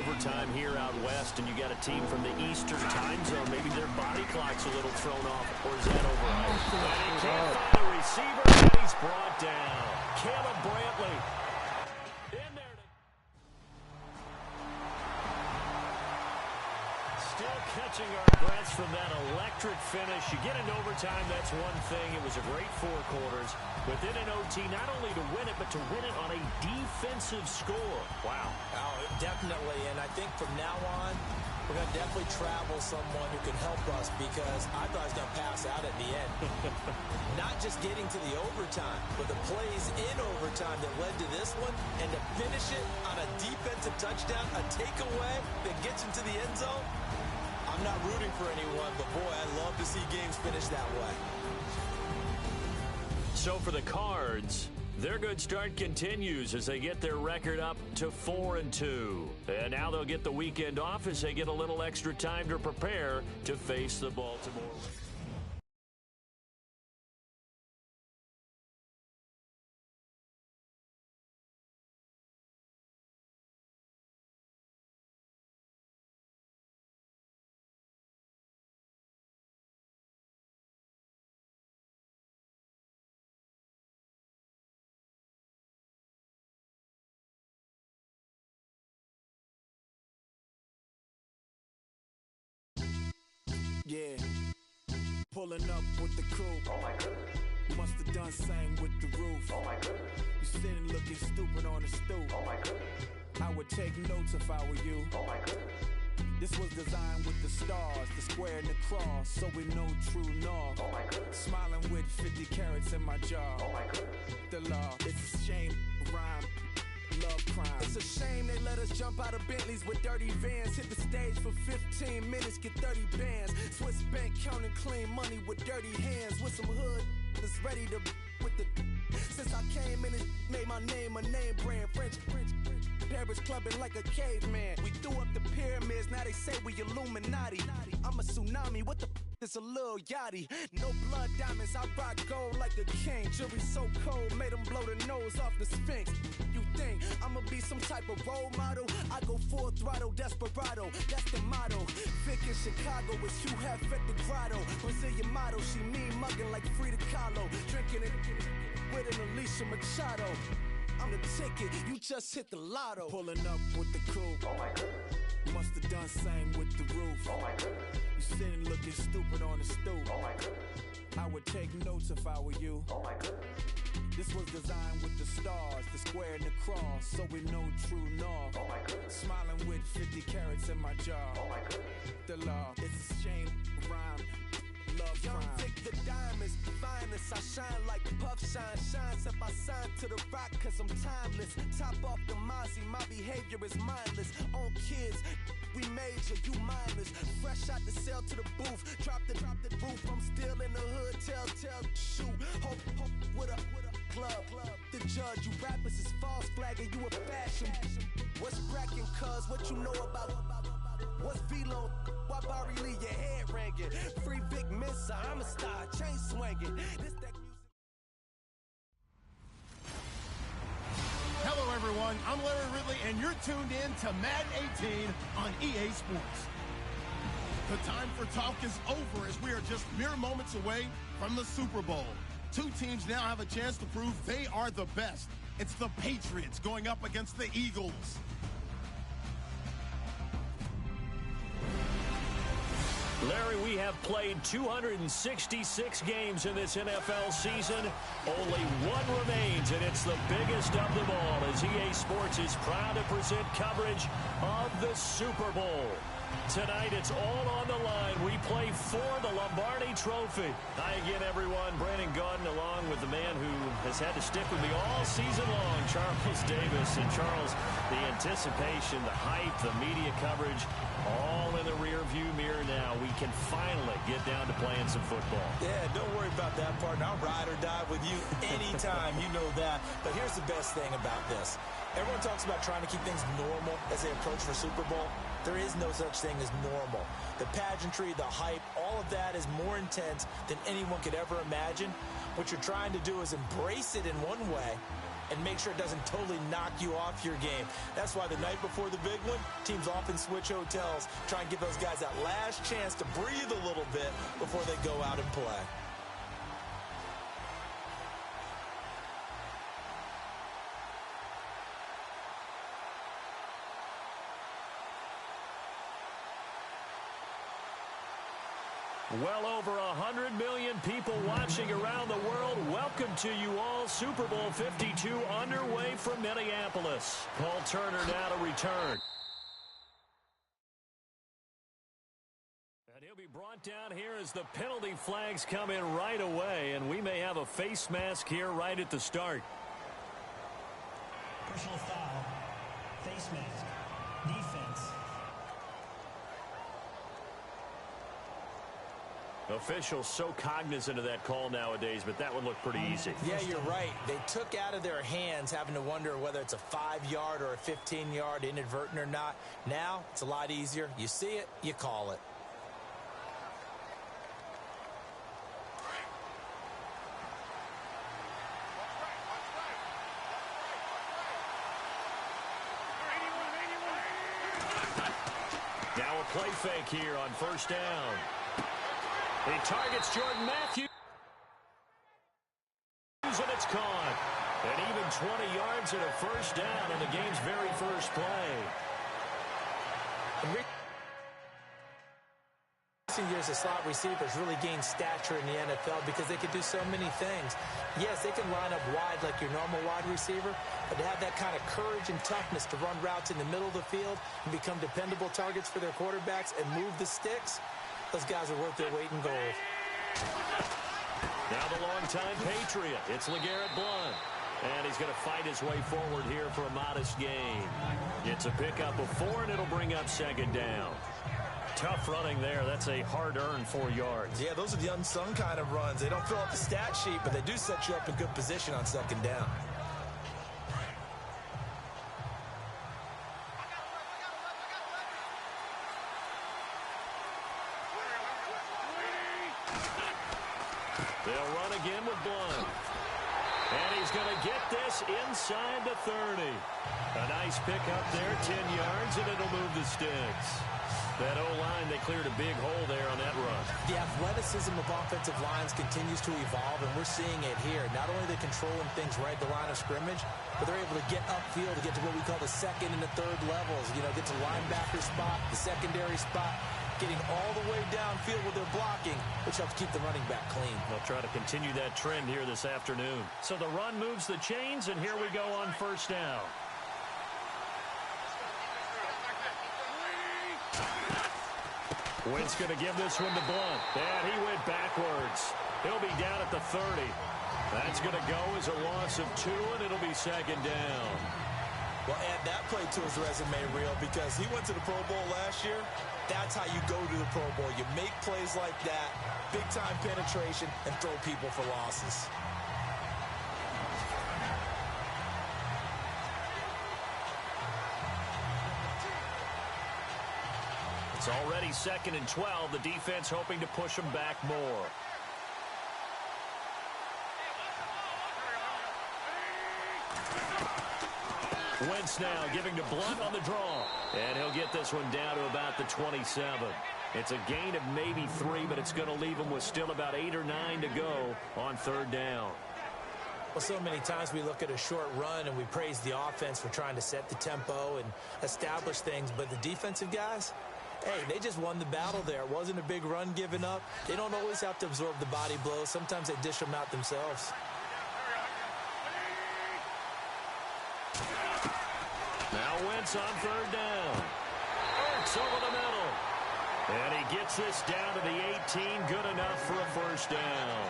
Overtime here out west, and you got a team from the Eastern time zone. Maybe their body clock's a little thrown off, or is that over? He can't find a receiver, and he's brought down. Caleb Brantley in there. Still catching our breaths from that electric finish. You get into overtime, that's one thing. It was a great 4 quarters. Within an OT, not only to win it, but to win it on a defensive score. Wow. Oh, definitely. And I think from now on, we're going to definitely travel someone who can help us, because I thought I was going to pass out at the end. Not just getting to the overtime, but the plays in overtime that led to this one, and to finish it on a defensive touchdown, a takeaway that gets into the end zone. I'm not rooting for anyone, but boy, I'd love to see games finish that way. So for the Cards, their good start continues as they get their record up to 4-2. And now they'll get the weekend off as they get a little extra time to prepare to face the Baltimore. Yeah. Pulling up with the coupe. Oh my goodness. Must have done same with the roof. Oh my goodness. You sitting looking stupid on the stoop. Oh my goodness. I would take notes if I were you. Oh my goodness. This was designed with the stars, the square and the cross, so we know true north. Oh my goodness. Smiling with 50 carats in my jaw. Oh my goodness. The law, it's a shame, rhyme, love crime. It's a shame they let us jump out of Bentleys with dirty vans. Hit the stage for 15 minutes, get 30 bands. Swiss bank counting clean money with dirty hands. With some hood that's ready to with the. Since I came in and made my name a name brand. French. Paris clubbing like a caveman. We threw up the pyramids, now they say we Illuminati. I'm a tsunami, what the is a little yachty. No blood diamonds, I rock gold like a king. Jury so cold, made them blow the nose off the Sphinx. You think I'ma be some type of role model? I go full throttle, desperado, that's the motto. Vic in Chicago, it's you have at the grotto. Brazilian model, she mean mugging like Frida Kahlo. Drinking it with an Alicia Machado. I'm the ticket, you just hit the lotto. Pulling up with the coupe. Oh my goodness. Must have done same with the roof. Oh my goodness. You sitting looking stupid on the stoop. Oh my goodness. I would take notes if I were you. Oh my goodness. This was designed with the stars, the square and the cross, so we know true north. Oh my goodness. Smiling with 50 carats in my jaw. Oh my goodness. The law, it's a shame, rhyme, love Young crime. Vic, the diamonds, finest. I shine like Puff Shine. Shines if I sign to the rock, cause I'm timeless. Top off the Mozzie, my behavior is mindless. On kids, we major, you minors. Fresh out the cell to the booth. Drop the roof, I'm still in the hood. Tell, shoot. Hope with a club. The judge, you rappers is false flagging, you a fashion. What's cracking, cuz? What you know about? What's Velo? Why Barry Lee, your head ringing? Free Big Missa, I'm a star, chain swinging. This that music. Hello, everyone. I'm Larry Ridley, and you're tuned in to Madden 18 on EA Sports. The time for talk is over as we are just mere moments away from the Super Bowl. Two teams now have a chance to prove they are the best. It's the Patriots going up against the Eagles. Larry, we have played 266 games in this NFL season. Only one remains, and it's the biggest of them all, as EA Sports is proud to present coverage of the Super Bowl. Tonight, it's all on the line. We play for the Lombardi Trophy. Hi again, everyone. Brandon Gaudin, along with the man who has had to stick with me all season long, Charles Davis. And Charles, the anticipation, the hype, the media coverage, all in the rear-view mirror now. We can finally get down to playing some football. Yeah, don't worry about that, partner. I'll ride or die with you anytime. You know that. But here's the best thing about this. Everyone talks about trying to keep things normal as they approach for Super Bowl. There is no such thing as normal. The pageantry, the hype, all of that is more intense than anyone could ever imagine. What you're trying to do is embrace it in one way and make sure it doesn't totally knock you off your game. That's why the night before the big one, teams often switch hotels, try and give those guys that last chance to breathe a little bit before they go out and play. Well over 100 million people watching around the world. Welcome to you all. Super Bowl 52 underway from Minneapolis. Paul Turner now to return. And he'll be brought down here as the penalty flags come in right away. And we may have a face mask here right at the start. Personal foul. Face mask. Defense. Officials so cognizant of that call nowadays, but that would look pretty easy. Yeah, you're right. They took out of their hands having to wonder whether it's a 5-yard or a 15-yard inadvertent or not. Now, it's a lot easier. You see it, you call it. Now a play fake here on first down. He targets Jordan Matthews, and it's caught. And even 20 yards and a first down on the game's very first play. recent years, the slot receivers really gained stature in the NFL because they can do so many things. Yes, they can line up wide like your normal wide receiver, but to have that kind of courage and toughness to run routes in the middle of the field and become dependable targets for their quarterbacks and move the sticks, those guys are worth their weight in gold. Now the longtime Patriot. It's LeGarrette Blount. And he's going to fight his way forward here for a modest gain. It's a pickup of 4, and it'll bring up second down. Tough running there. That's a hard-earned 4 yards. Yeah, those are the unsung kind of runs. They don't fill out the stat sheet, but they do set you up in good position on second down. They'll run again with Blount. And he's going to get this inside the 30. A nice pickup there, 10 yards, and it'll move the sticks. That O-line, they cleared a big hole there on that run. The athleticism of offensive lines continues to evolve, and we're seeing it here. Not only are they controlling things right at the line of scrimmage, but they're able to get upfield to get to what we call the second and the third levels. You know, get to linebacker spot, the secondary spot, getting all the way downfield with their blocking, which helps keep the running back clean. They'll try to continue that trend here this afternoon. So the run moves the chains, and here we go on first down. Wentz going to give this one to Blount. And he went backwards. He'll be down at the 30. That's going to go as a loss of 2, and it'll be second down. Well, add that play to his resume reel because he went to the Pro Bowl last year. That's how you go to the Pro Bowl. You make plays like that, big-time penetration, and throw people for losses. It's already 2nd and 12. The defense hoping to push them back more. Wentz now giving to Blount on the draw. And he'll get this one down to about the 27. It's a gain of maybe 3, but it's going to leave him with still about 8 or 9 to go on third down. Well, so many times we look at a short run and we praise the offense for trying to set the tempo and establish things, but the defensive guys, hey, they just won the battle there. It wasn't a big run given up. They don't always have to absorb the body blows. Sometimes they dish them out themselves. Now Wentz on third down. Ertz over the middle. And he gets this down to the 18. Good enough for a first down.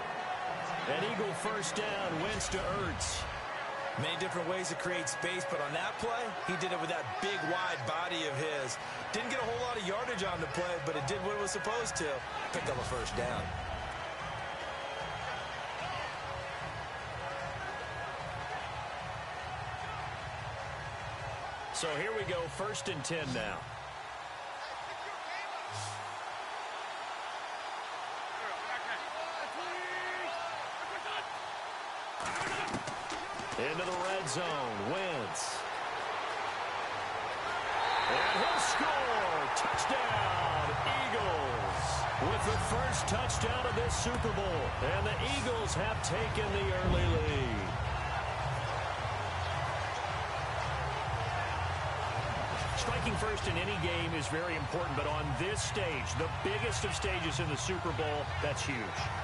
An Eagle first down. Wentz to Ertz. Many different ways to create space, but on that play, he did it with that big, wide body of his. Didn't get a whole lot of yardage on the play, but it did what it was supposed to. Pick up a first down. So here we go, 1st and 10 now. Into the red zone, Wentz. And he'll score! Touchdown, Eagles! With the first touchdown of this Super Bowl. And the Eagles have taken the early lead. Striking first in any game is very important, but on this stage, the biggest of stages in the Super Bowl, that's huge.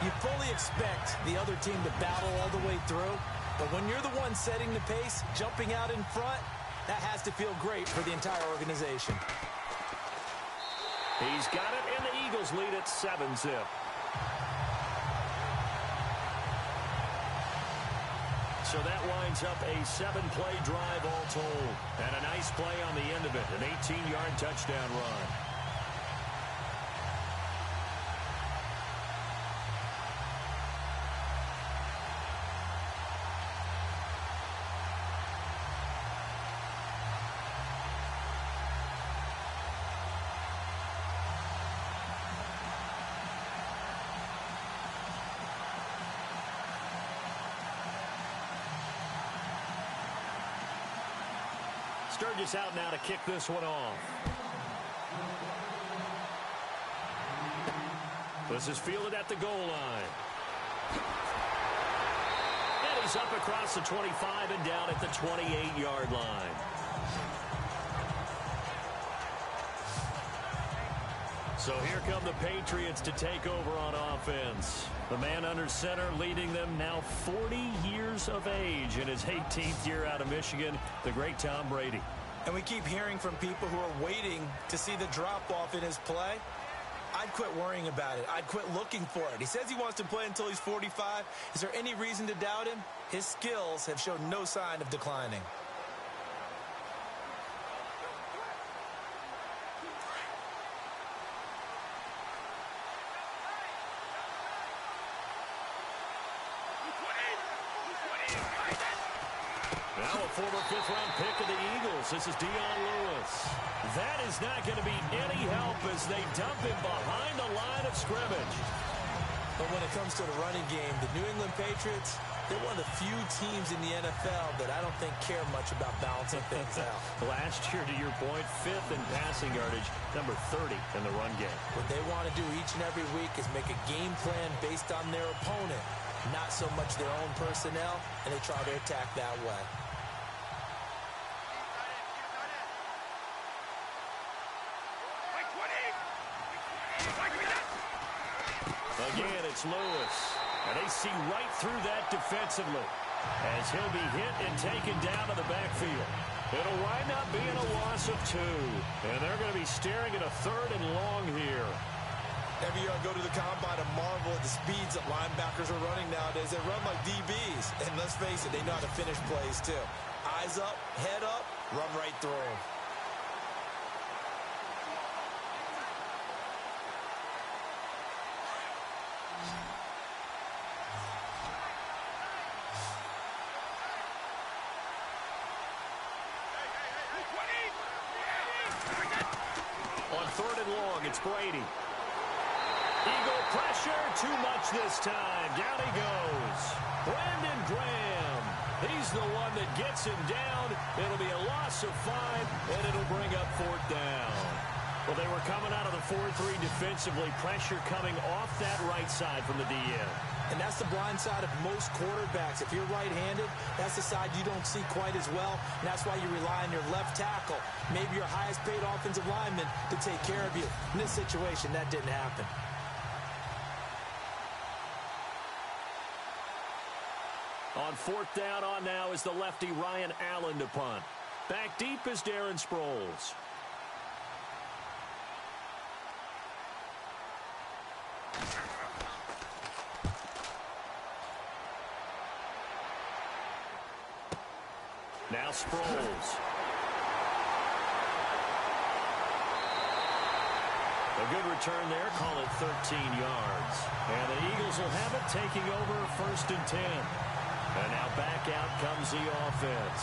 You fully expect the other team to battle all the way through, but when you're the one setting the pace, jumping out in front, that has to feel great for the entire organization. He's got it, and the Eagles lead at 7-zip. So that winds up a 7-play drive all told. And a nice play on the end of it, an 18-yard touchdown run. Sturgis out now to kick this one off. This is fielded at the goal line. And he's up across the 25 and down at the 28-yard line. So here come the Patriots to take over on offense. The man under center leading them now 40 years of age in his 18th year out of Michigan, the great Tom Brady. And we keep hearing from people who are waiting to see the drop-off in his play. I'd quit worrying about it. I'd quit looking for it. He says he wants to play until he's 45. Is there any reason to doubt him? His skills have shown no sign of declining. Now a former fifth-round pick of the Eagles. This is Dion Lewis. That is not going to be any help as they dump him behind the line of scrimmage. But when it comes to the running game, the New England Patriots, they're one of the few teams in the NFL that I don't think care much about balancing things out. Last year, to your point, 5th in passing yardage, number 30 in the run game. What they want to do each and every week is make a game plan based on their opponent, not so much their own personnel, and they try to attack that way. Again, it's Lewis. And they see right through that defensively as he'll be hit and taken down to the backfield. It'll wind up being a loss of 2. And they're going to be staring at a 3rd and long here. Every year I go to the combine and marvel at the speeds that linebackers are running nowadays. They run like DBs. And let's face it, they know how to finish plays too. Eyes up, head up, run right through them. On 3rd and long, it's Brady. Eagle pressure, too much this time. Down he goes. Brandon Graham. He's the one that gets him down. It'll be a loss of 5, and it'll bring up 4th down. Well, they were coming out of the 4-3 defensively. Pressure coming off that right side from the DN. And that's the blind side of most quarterbacks. If you're right-handed, that's the side you don't see quite as well. And that's why you rely on your left tackle, maybe your highest-paid offensive lineman, to take care of you. In this situation, that didn't happen. On 4th down on now is the lefty Ryan Allen to punt. Back deep is Darren Sproles. Now Sproles. A good return there, call it 13 yards. And the Eagles will have it, taking over 1st and 10. And now back out comes the offense.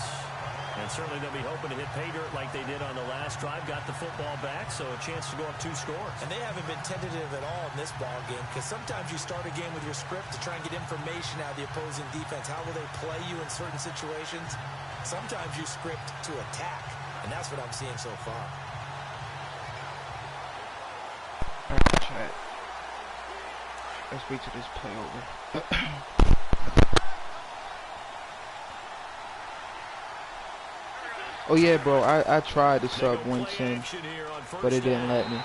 And certainly they'll be hoping to hit pay dirt like they did on the last drive. Got the football back, so a chance to go up 2 scores. And they haven't been tentative at all in this ball game, because sometimes you start a game with your script to try and get information out of the opposing defense. How will they play you in certain situations? Sometimes you script to attack, and that's what I'm seeing so far. Chat. Let's wait till this play over. Oh yeah, bro, I tried to sub Winston, but it didn't let me.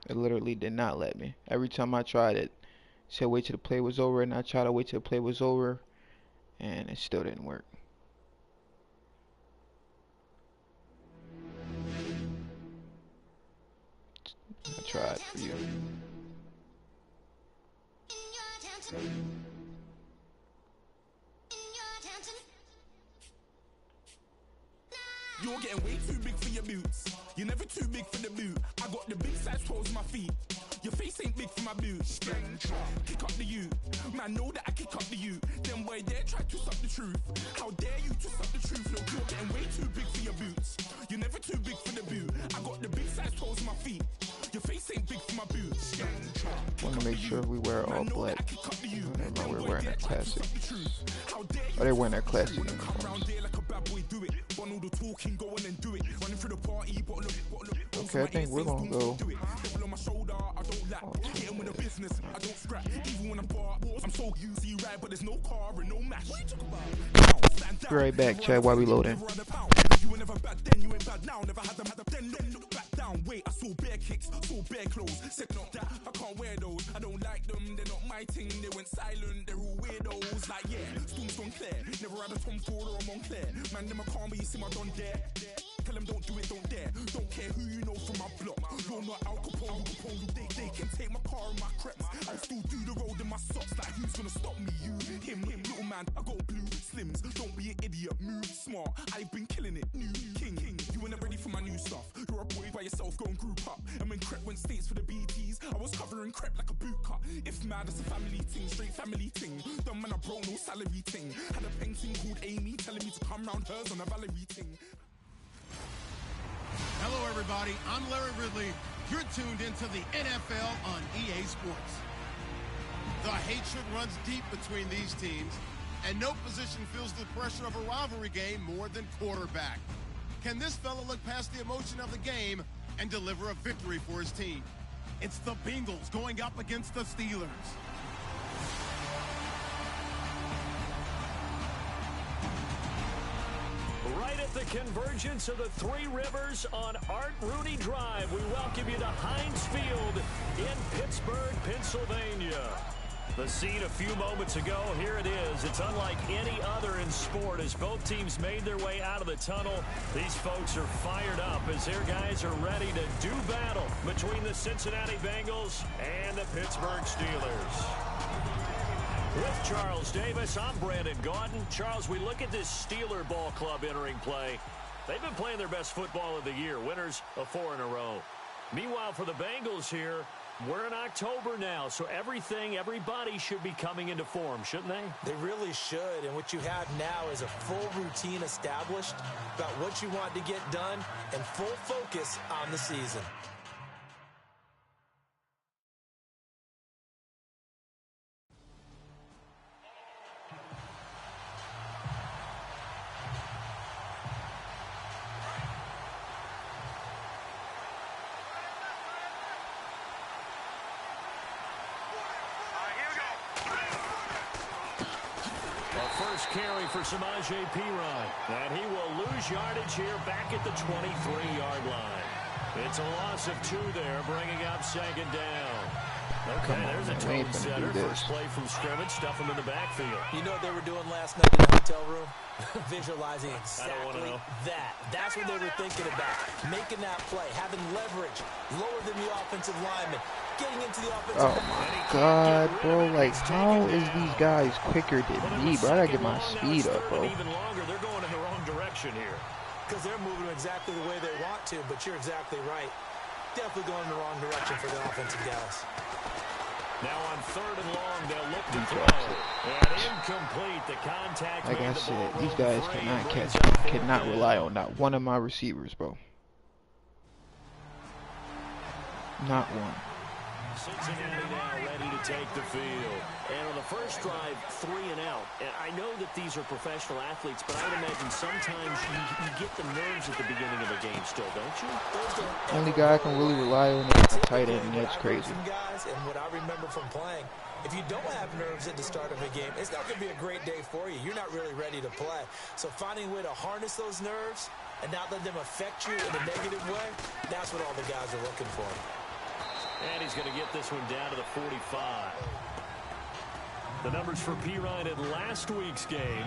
It literally did not let me. Every time I tried it, said wait till the play was over, and I tried to wait till the play was over, and it still didn't work. I tried for you. You're getting way too big for your boots. You're never too big for the boot. I got the big size toes on my feet. Your face ain't big for my boots. Kick up the you. Man, know that I kick up the you. Then why dare try to suck the truth? How dare you to suck the truth? Look, you're getting way too big for your boots. You're never too big for the boot. I got the big size toes on my feet. Your face ain't big for my boots. Want to make sure we wear all black. Remember, we're wearing our classic. Oh, they're wearing their classic uniforms. Okay, I think we're gonna go. Be right back, Chad, while we loading. Found weight, I saw bare kicks, saw bare clothes. Said not that, I can't wear those. I don't like them, they're not my thing. They went silent, they're all weirdos. Like yeah, Storm's gone clear. Never had a Tom Ford or a Montclair. Man, them a calm, but you see my don dare. Tell them don't do it, don't dare. Don't care who you know from my block. You're not Al Capone, they can take my car and my creps. I'll still do the road in my socks. Like who's gonna stop me? You, him, little man. I got blue slims. Don't be an idiot, move smart. I've been killing it, new king. You were never ready for my new stuff. You're a boy by yourself, go and group up. And when Crep went states for the BTs, I was covering Crep like a boot cut. If mad, it's a family thing, straight family thing. Dumb man, I bro, no salary thing. Had a painting called Amy, telling me to come round hers on a Valerie thing. Hello, everybody. I'm Larry Ridley. You're tuned into the NFL on EA Sports. The hatred runs deep between these teams, and no position feels the pressure of a rivalry game more than quarterback. Can this fella look past the emotion of the game and deliver a victory for his team? It's the Bengals going up against the Steelers. Right at the convergence of the Three Rivers on Art Rooney Drive, we welcome you to Heinz Field in Pittsburgh, Pennsylvania. The scene a few moments ago, here it is. It's unlike any other in sport as both teams made their way out of the tunnel. These folks are fired up as their guys are ready to do battle between the Cincinnati Bengals and the Pittsburgh Steelers. With Charles Davis, I'm Brandon Gaudin. Charles, we look at this Steeler ball club entering play. They've been playing their best football of the year, winners of 4 in a row. Meanwhile, for the Bengals here, we're in October now, so everybody should be coming into form, shouldn't they? They really should, and what you have now is a full routine established about what you want to get done and full focus on the season. Carry for Samaje Perine, and he will lose yardage here back at the 23-yard line. It's a loss of 2 there, bringing up second down. Okay, there's a tone setter. First play from scrimmage, stuff him in the backfield. You know what they were doing last night in the hotel room? Visualizing exactly that. That's what they were thinking about. Making that play, having leverage, lower than the offensive lineman, getting into the offensive line. Oh my God, bro! Like, how is these guys quicker than me, bro? I gotta get my speed up, bro. Even longer, they're going in the wrong direction here. Because they're moving exactly the way they want to, but you're exactly right. Definitely going in the wrong direction for the offensive guys. Now on 3rd and long, they'll look to throw. And incomplete. The contact. Like I said, these guys cannot catch me. Cannot rely on not one of my receivers, bro. Not one. Cincinnati now ready to take the field. And on the first drive, 3 and out. And I know that these are professional athletes, but I would imagine sometimes you get the nerves at the beginning of a game still, don't you? Only guy I can really rely on is a tight end, and that's crazy. Guys, and what I remember from playing, if you don't have nerves at the start of a game, it's not going to be a great day for you. You're not really ready to play. So finding a way to harness those nerves and not let them affect you in a negative way, that's what all the guys are looking for. And he's going to get this one down to the 45. The numbers for Perine in last week's game,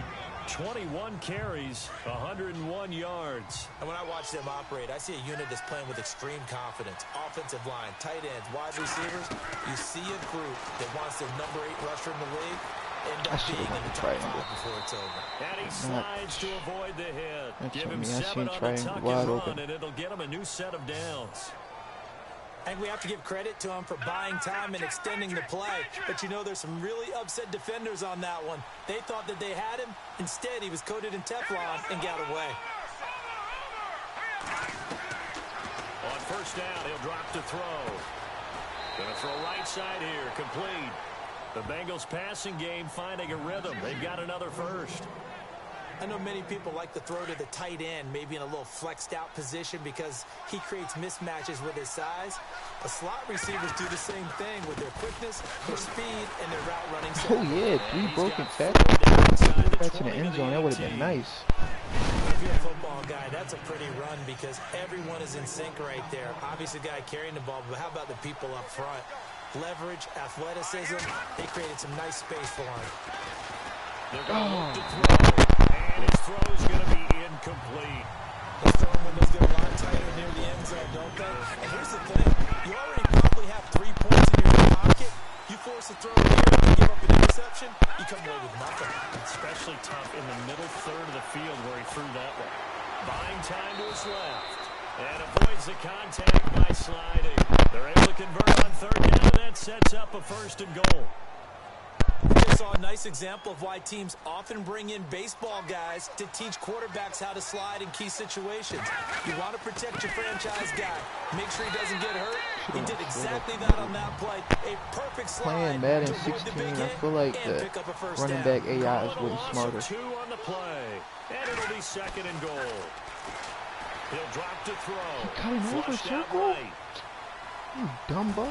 21 carries, 101 yards. And when I watch them operate, I see a unit that's playing with extreme confidence. Offensive line, tight ends, wide receivers. You see a group that wants their number 8 rusher in the league end up being in the top 5 before it's over. And he slides to avoid the hit. Give him 7 on the tuck and run, and it'll get him a new set of downs. And we have to give credit to him for buying time and extending the play. But you know, there's some really upset defenders on that one. They thought that they had him. Instead, he was coated in Teflon and got away. On first down, he'll drop to throw. Gonna throw right side here, complete. The Bengals passing game finding a rhythm. They've got another first. I know many people like to throw to the tight end, maybe in a little flexed out position because he creates mismatches with his size. But slot receivers do the same thing with their quickness, their speed, and their route running. Oh yeah, 3 broken tackles. That's in the end zone. That would have been nice. be a football guy, that's a pretty run because everyone is in sync right there. Obviously, the guy carrying the ball, but how about the people up front? Leverage, athleticism, they created some nice space for him. They're going to look to throw, and his throw is going to be incomplete. Those throwing windows get a lot tighter near the end zone, don't they? And here's the thing. You already probably have 3 points in your pocket. You force a throw here and give up an interception, you come away with nothing. Especially tough in the middle third of the field where he threw that one. Buying time to his left. And avoids the contact by sliding. They're able to convert on third down, and that sets up a 1st and goal. We just saw a nice example of why teams often bring in baseball guys to teach quarterbacks how to slide in key situations. You want to protect your franchise guy. Make sure he doesn't get hurt. He did exactly that on that play. A perfect slide. Playing Madden 16, I feel like the running back AI is way smarter. 2 on the play, and it'll be 2nd and goal. He'll drop to throw. Cutting over circle? Right. You dumbo.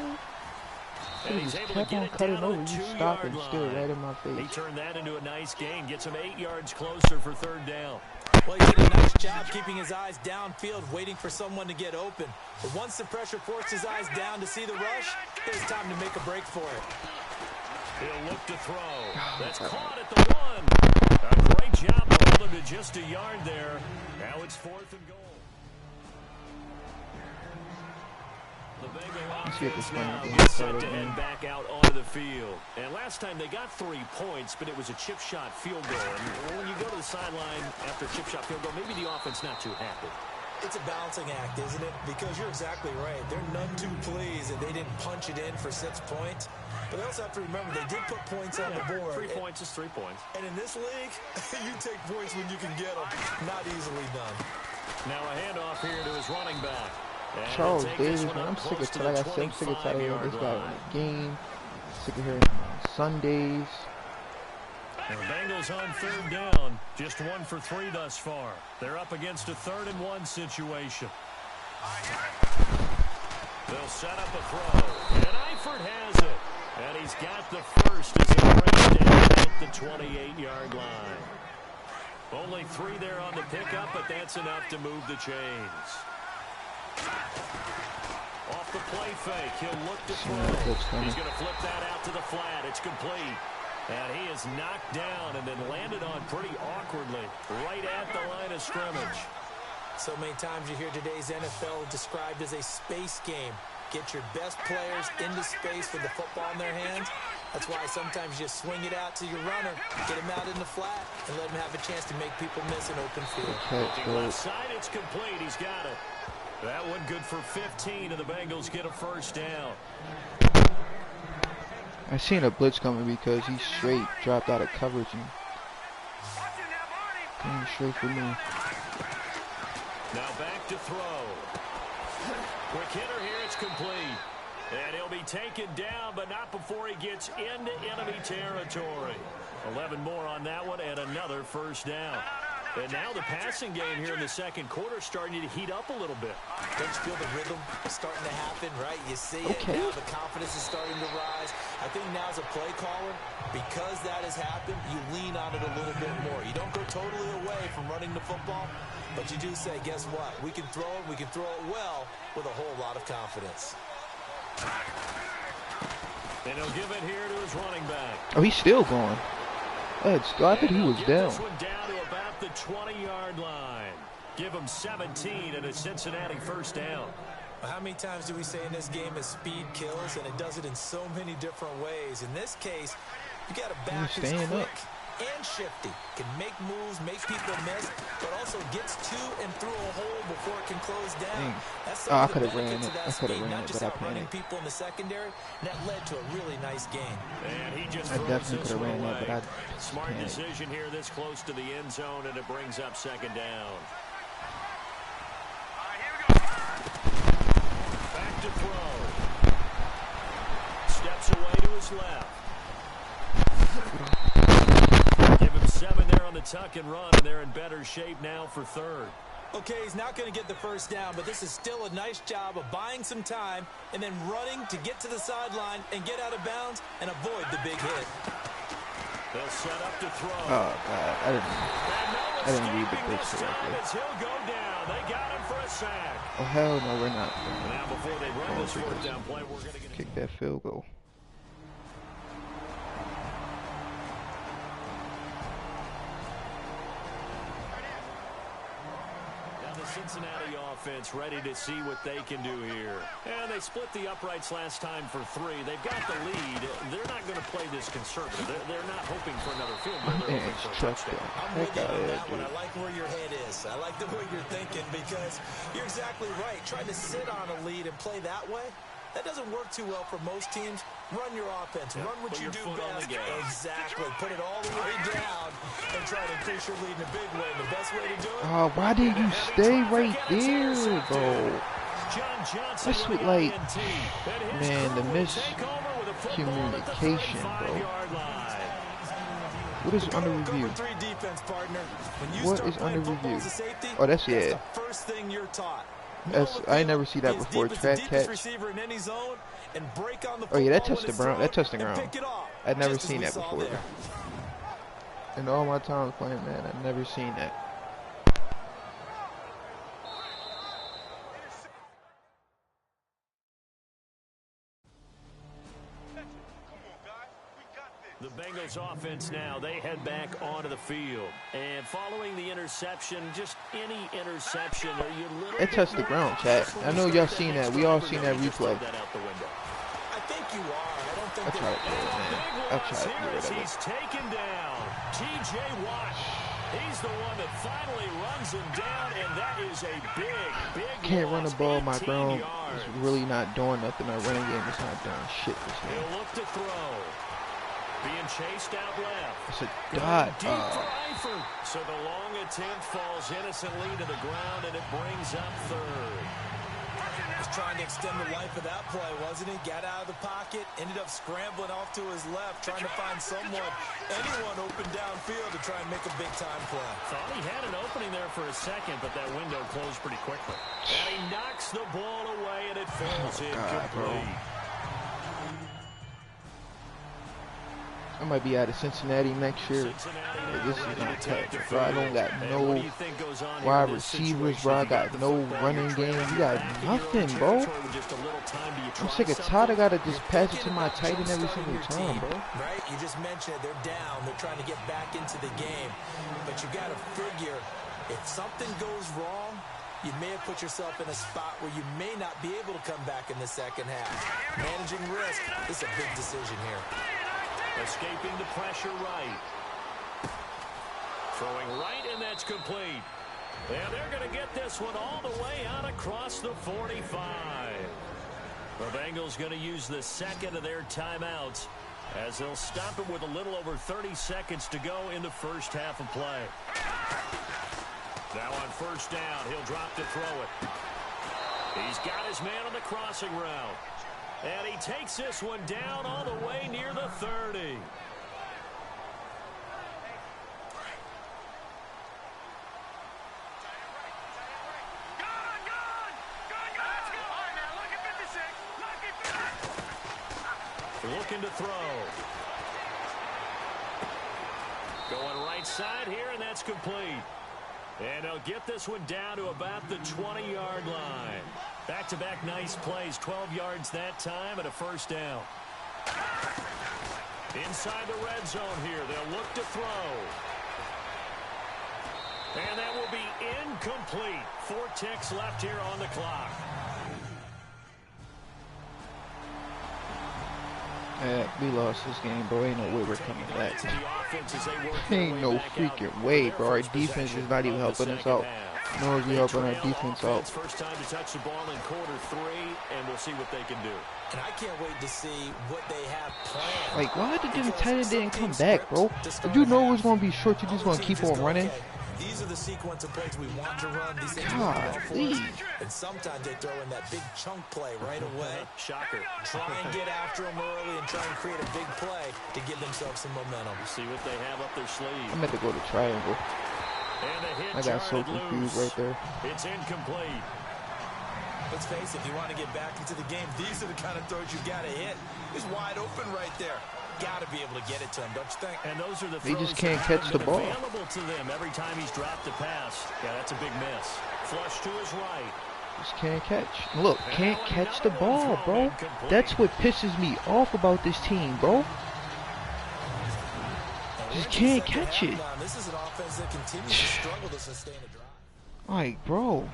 He just kept on cutting over. You stop and still right in my face. He turned that into a nice gain. Gets him 8 yards closer for 3rd down. Well, he did a nice job keeping his eyes downfield, waiting for someone to get open. But once the pressure forced his eyes down to see the rush, it was time to make a break for it. He'll look to throw. That's caught at the 1. A great job holding him to just a yard there. Now it's 4th and goal. The Bengal offense now gets set to head back out onto the field. And last time they got 3 points, but it was a chip shot field goal. And when you go to the sideline after a chip shot field goal, maybe the offense not too happy. It's a balancing act, isn't it? Because you're exactly right. They're none too pleased that they didn't punch it in for 6 points. But they also have to remember they did put points on the board. 3 points is 3 points. And in this league, you take points when you can get them. Not easily done. Now a handoff here to his running back. Charles Davis, man, I'm sick of like I said, I'm sick of telling you this guy in the game. Sick of hearing him on Sundays. And the Bengals on 3rd down, just 1 for 3 thus far. They're up against a 3rd and 1 situation. They'll set up a throw, and Eifert has it. And he's got the first as he breaks down at the 28-yard line. Only 3 there on the pickup, but that's enough to move the chains. Off the play fake, he'll look to throw. He's going to flip that out to the flat. It's complete. And he is knocked down and then landed on pretty awkwardly right at the line of scrimmage. So many times you hear today's NFL described as a space game. Get your best players into space with the football in their hands. That's why sometimes you just swing it out to your runner, get him out in the flat, and let him have a chance to make people miss an open field. Looking left side, it's complete. He's got it. That one good for 15, and the Bengals get a 1st down. I seen a blitz coming because he straight dropped out of coverage and came straight for me. Now back to throw. Quick hitter here, it's complete. And he'll be taken down, but not before he gets into enemy territory. 11 more on that one, and another 1st down. And now the passing game here in the 2nd quarter starting to heat up a little bit. Don't you feel the rhythm starting to happen, right? You see it now. The confidence is starting to rise. I think now as a play caller, because that has happened, you lean on it a little bit more. You don't go totally away from running the football, but you do say, guess what? We can throw it. We can throw it well with a whole lot of confidence. And he'll give it here to his running back. Oh, he's still going. Let's go. I thought he was down. This one down to about the 20-yard line. Give him 17 and a Cincinnati 1st down. How many times do we say in this game that speed kills, and it does it in so many different ways? In this case, you got a back who's quick and shifty, can make moves, make people miss, but also gets to and through a hole before it can close down. That's some of the benefits of that speed, not just outrunning people in the secondary. And that led to a really nice game. And he just throws this one away. Smart decision here this close to the end zone, and it brings up 2nd down. Back to throw. Steps away to his left. Give him 7 there on the tuck and run, and they're in better shape now for 3rd. Okay, he's not going to get the 1st down, but this is still a nice job of buying some time and then running to get to the sideline and get out of bounds and avoid the big hit. They'll set up to throw. Oh, God. I didn't know. And no I didn't read the pitch correctly. He'll go down. They got him for a sack. Oh, hell no, we're not. Now before they run this fourth down play, we're going to kick that field goal. Cincinnati offense ready to see what they can do here. And they split the uprights last time for 3. They've got the lead. They're not going to play this conservative. They're not hoping for another field goal. They're hoping for a touchdown. I'm with you on that one. I like where your head is. I like the way you're thinking because you're exactly right. Trying to sit on a lead and play that way, that doesn't work too well for most teams. Run your offense. Run what you do best. Exactly. Put it all the way down and try to increase your lead in a big way. And the best way to do it. Oh, why did you stay right there, bro? That's what, like, man, the miscommunication, bro. What is under review? What is under review? Oh, that's yeah. First thing you're taught. I never see that before. Track catch. Oh yeah, that touched the ground. That touched the ground. I'd never seen that before. In all my times playing Madden, I've never seen that. The Bengals offense now, they head back onto the field. And following the interception, just any interception, are you a little it touched the ground, chat. I know y'all seen that. We all seen that replay. I think you are. I don't think I tried to do it, man. I tried to do it. He's taken down. T.J. Watt. He's the one that finally runs him down, and that is a big can't run the ball. My ground is really not doing nothing. Our running game is not doing shit this game. He'll look to throw. Being chased out left. It's a dot. So the long attempt falls innocently to the ground, and it brings up third. Was trying to extend the life of that play, wasn't he? Got out of the pocket, ended up scrambling off to his left, trying to find anyone open downfield to try and make a big-time play. Thought he had an opening there for a second, but that window closed pretty quickly. And he knocks the ball away, and it falls incomplete. I might be out of Cincinnati next year. This is not tough, bro. I don't got no wide receivers, bro. I got no running game. We got nothing, bro. I'm sick and tired. I gotta just pass it to my tight end every single time, bro. Right? You just mentioned it. They're down. They're trying to get back into the game. But you gotta figure if something goes wrong, you may have put yourself in a spot where you may not be able to come back in the second half. Managing risk is a big decision here. Escaping the pressure right. Throwing right, and that's complete. And they're going to get this one all the way out across the 45. The Bengals going to use the second of their timeouts as they'll stop it with a little over 30 seconds to go in the first half of play. Now on first down, he'll drop to throw it. He's got his man on the crossing route. And he takes this one down all the way near the 30. Looking to throw. Going right side here, and that's complete. And they'll get this one down to about the 20-yard line. Back-to-back nice plays, 12 yards that time, and a first down. Inside the red zone here, they'll look to throw. And that will be incomplete. 4 ticks left here on the clock. We lost this game, bro. Ain't no way we're coming back. Ain't no freaking way, bro. Our defense is not even helping us out. Nor is he helping our defense out. First time to touch the ball in quarter 3, and we'll see what they can do. And I can't wait to see what they have planned. Like, why did the tight end didn't come back, bro? If you know it was going to be short, you're just going to keep on running. These are the sequence of plays we want to run. These things and sometimes they throw in that big chunk play right away. Shocker. Try and get after them early and try and create a big play to give themselves some momentum. See what they have up their sleeve. I'm meant to go to triangle. I got so confused right there. It's incomplete. Let's face it, if you want to get back into the game, these are the kind of throws you got to hit. He's wide open right there. got to be able to get it to him, don't you think? And those are the He throws just can't that catch haven't the been ball. available to them every time he's dropped a pass. Yeah, that's a big miss. Flush to his right. Just can't catch. Look, can't catch the ball, bro. That's what pisses me off about this team, bro. Just can't catch it. This is an offense that continues to struggle to sustain a drive. Like, bro.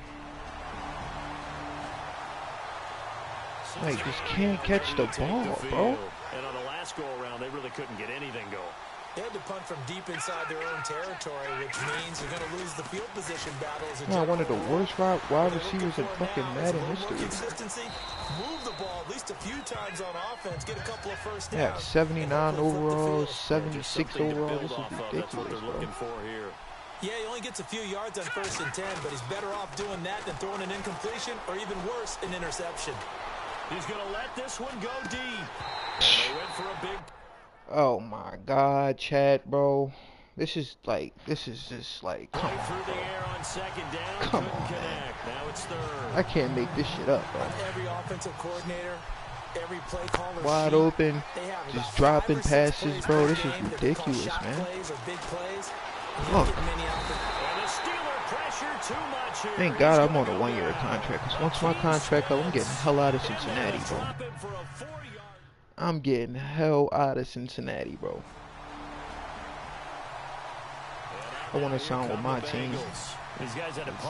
Like, just can't catch the ball, bro. And on the last go-around, they really couldn't get anything going. They had to punt from deep inside their own territory, which means you're going to lose the field position battles. One of the worst wide receivers in fucking Madden history. Consistency, move the ball at least a few times on offense, get a couple of first downs. Yeah, 79 overall, 76 overall. This is ridiculous, That's what they're looking bro. for here. Yeah, he only gets a few yards on 1st and 10, but he's better off doing that than throwing an incompletion or even worse, an interception. He's going to let this one go deep. And they went for a big... Oh my God, Chad, bro. This is just like, come on, through bro. the air on 2nd down. Come Couldn't on, connect. Now it's 3rd. I can't make this shit up, bro. Every offensive coordinator, every play caller, Wide open, just dropping passes, bro. This is ridiculous, man. Look. Thank God I'm on a 1-year contract, because once my contract up, I'm getting the hell out of Cincinnati, bro. I'm getting hell out of Cincinnati, bro. I want to sign with my team.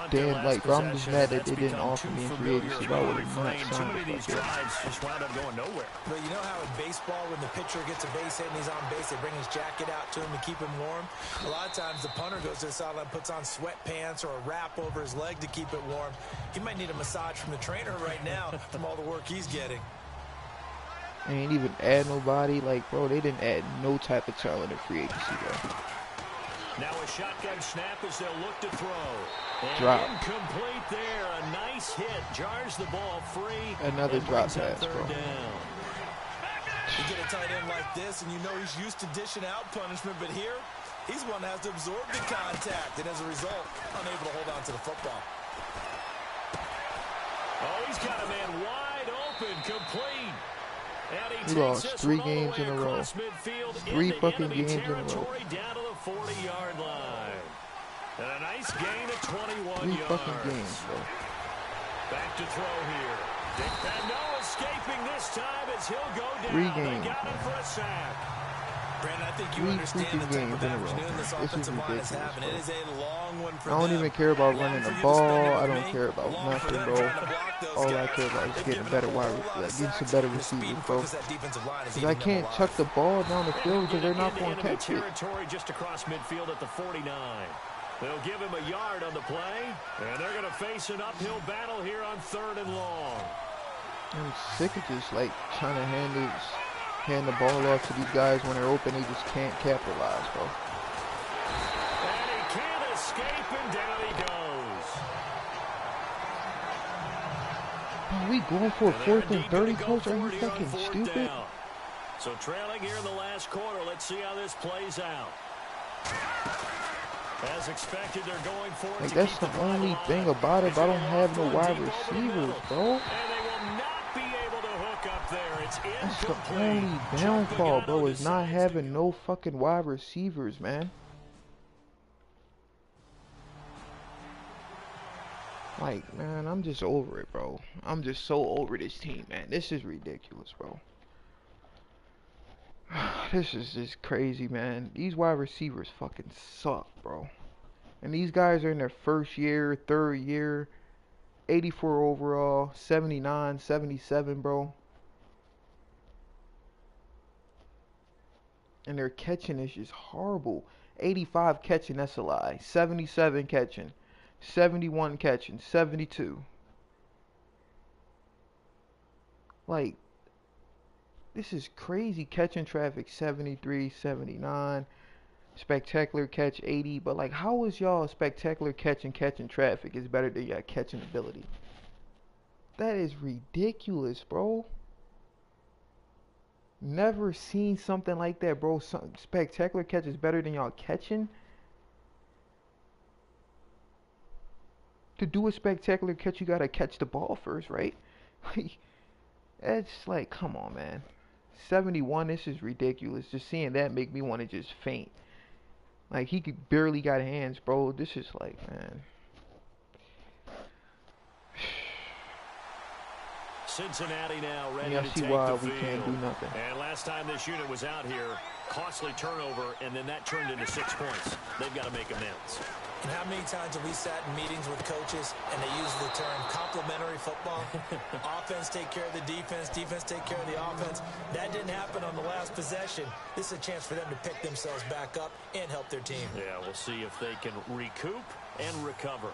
Damn, like, bro, I'm just mad that they didn't offer me in free agency. I would have not signed with that. Just wound up going nowhere. But you know how in baseball, when the pitcher gets a base hit and he's on base, they bring his jacket out to him to keep him warm? A lot of times the punter goes to the sideline, puts on sweatpants or a wrap over his leg to keep it warm. He might need a massage from the trainer right now from all the work he's getting. They ain't even add nobody. Like, bro, they didn't add no type of talent in free agency, bro. Now a shotgun snap as they'll look to throw. And drop. Incomplete there. A nice hit. Jars the ball free. Another drop pass, bro. Down. You get a tight end like this, and you know he's used to dishing out punishment, but here, he's one that has to absorb the contact, and as a result, unable to hold on to the football. Oh, he's got a man wide open, complete. He lost 3 games in a row. 3 fucking games in a row. Down to the 40-yard line. And a nice gain of 21 3 yards. fucking games, bro. Back to throw here. Dick Pendo escaping this time as he'll go down. 3 games. They got him for a sack. Brandon, I think you 3 understand the freaking type games of in a row. afternoon this This is offensive line is ridiculous, having. bro. It is a long one for I don't them. even care about running the ball. I don't care about Long for nothing, them bro. trying to block those All I guys. care about is They've getting given better up a wide, whole lot of like, getting some sacks. better The speed receivers, and bro. quickness that defensive line is Because eating I them can't alive. chuck the ball down the field because they're not going to Enemy catch it. territory just across midfield at the 49. They'll give him a yard on the play, and they're going to face an uphill battle here on 3rd and long. I'm sick of just like trying to hand the ball off to these guys when they're open. They just can't capitalize, bro. And he can't escape, and down he goes. Are we going for a 4th and 30, coach? Are you fucking stupid? Down. So trailing here in the last quarter. Let's see how this plays out. As expected, they're going for it. Like, that's the only thing about it. I don't have no wide receivers, bro. And they will not be able to hook up there. It's That's the incomplete. only downfall, bro, is not having no fucking wide receivers, man. Like, man, I'm just over it, bro. I'm just so over this team, man. This is ridiculous, bro. This is just crazy, man. These wide receivers fucking suck, bro. And these guys are in their 1st year, 3rd year, 84 overall, 79, 77, bro. And their catching is just horrible. 85 catching, that's a lie. 77 catching. 71 catching. 72. Like, this is crazy. Catching traffic 73, 79. Spectacular catch 80. But like, how is y'all spectacular catching traffic is better than y'all catching ability? That is ridiculous, bro. Never seen something like that, bro. Spectacular catch is better than y'all catching. To do a spectacular catch, you gotta catch the ball first, right? It's like, come on, man. 71, this is ridiculous. Just seeing that make me want to just faint. Like, he could barely got hands, bro. This is like, man. Cincinnati now ready Yeah, to see take why the we field. can't do nothing. And last time this unit was out here, costly turnover, and then that turned into 6 points. They've got to make amends. And how many times have we sat in meetings with coaches and they use the term complementary football? Offense take care of the defense, defense take care of the offense. That didn't happen on the last possession. This is a chance for them to pick themselves back up and help their team. Yeah, we'll see if they can recoup and recover.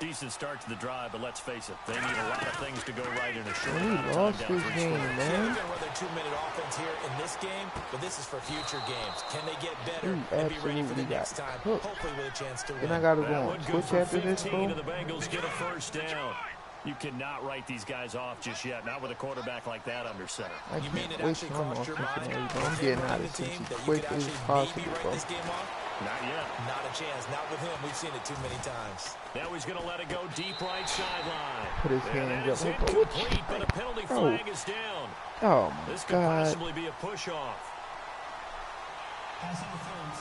Decent start to the drive, but let's face it, they need a lot of things to go right in a short amount of time. Lost this game, man. They're going to run their 2-minute offense here in this game, but this is for future games. Can they get better and be ready for the next time? Hopefully with a chance to win. Then I got to go on switch after this, bro. The Bengals get a first down. You cannot write these guys off just yet, not with a quarterback like that under center. I can't waste time on Cincinnati, bro. I'm getting out of Cincinnati as quick as possible, bro. Not yet. Not a chance. Not with him. We've seen it too many times. Now he's going to let it go deep right sideline. Put his hands up. Incomplete, but a penalty flag is down. Oh, my this could God. possibly be a push-off. Pass interference,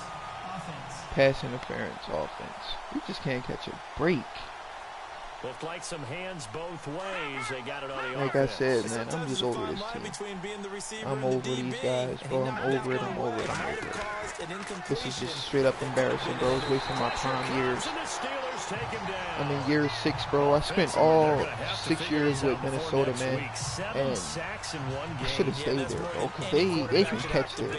offense. Pass interference, offense. We just can't catch a break. Looked like some hands both ways. They got it on the like offense. I said, man, I'm just over this team. I'm over these guys, bro. I'm over it. I'm over it. I'm over it. This is just straight up embarrassing, bro. It's wasting my prime years. I'm in year 6, bro. I spent all 6 years with Minnesota, man. And I should have stayed there, bro. Because they can catch there.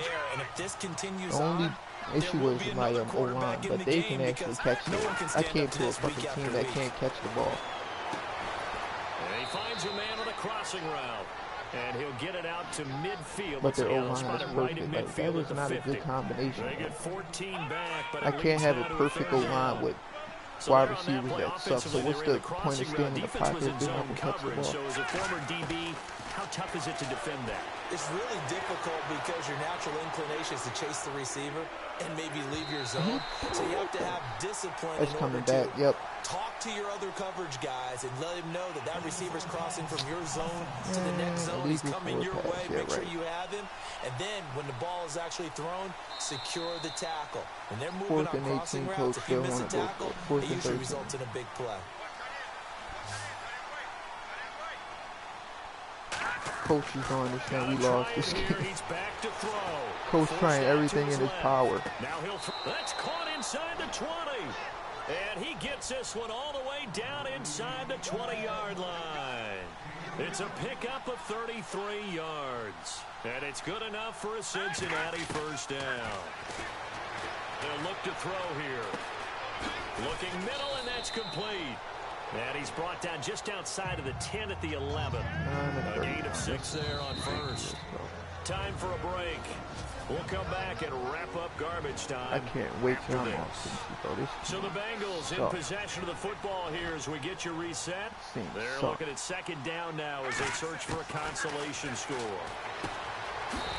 The only issue was my O-line, but they can actually catch it. I came to a fucking team that can't catch the ball. And he finds a man on a crossing route, and he'll get it out to midfield. But their O-line is perfect. Like, that is not a good combination. They get 14 back, but I can't have a perfect O-line with wide receivers that suck. So what's the point of staying in the pocket and being able to catch the ball? So as a former DB, how tough is it to defend that? It's really difficult because your natural inclination is to chase the receiver and maybe leave your zone. So you have to have discipline That's in coming order back. to Yep. talk to your other coverage guys and let him know that that receiver's crossing from your zone to the next zone. He's coming your way. Make sure you have him. And then when the ball is actually thrown, secure the tackle. When they're moving on crossing routes, if you miss a tackle, it usually results in a big play. Coach is on this thing. We lost this game. Coach trying everything in his power. Now that's caught inside the 20. And he gets this one all the way down inside the 20-yard line. It's a pickup of 33 yards. And it's good enough for a Cincinnati first down. They'll look to throw here. Looking middle, and that's complete. And he's brought down just outside of the 10 at the 11. A gain of 6 there on first. Time for a break. We'll come back and wrap up garbage time. I can't wait till I'm off. So the Bengals in possession of the football here as we get you reset. They're looking at second down now as they search for a consolation score.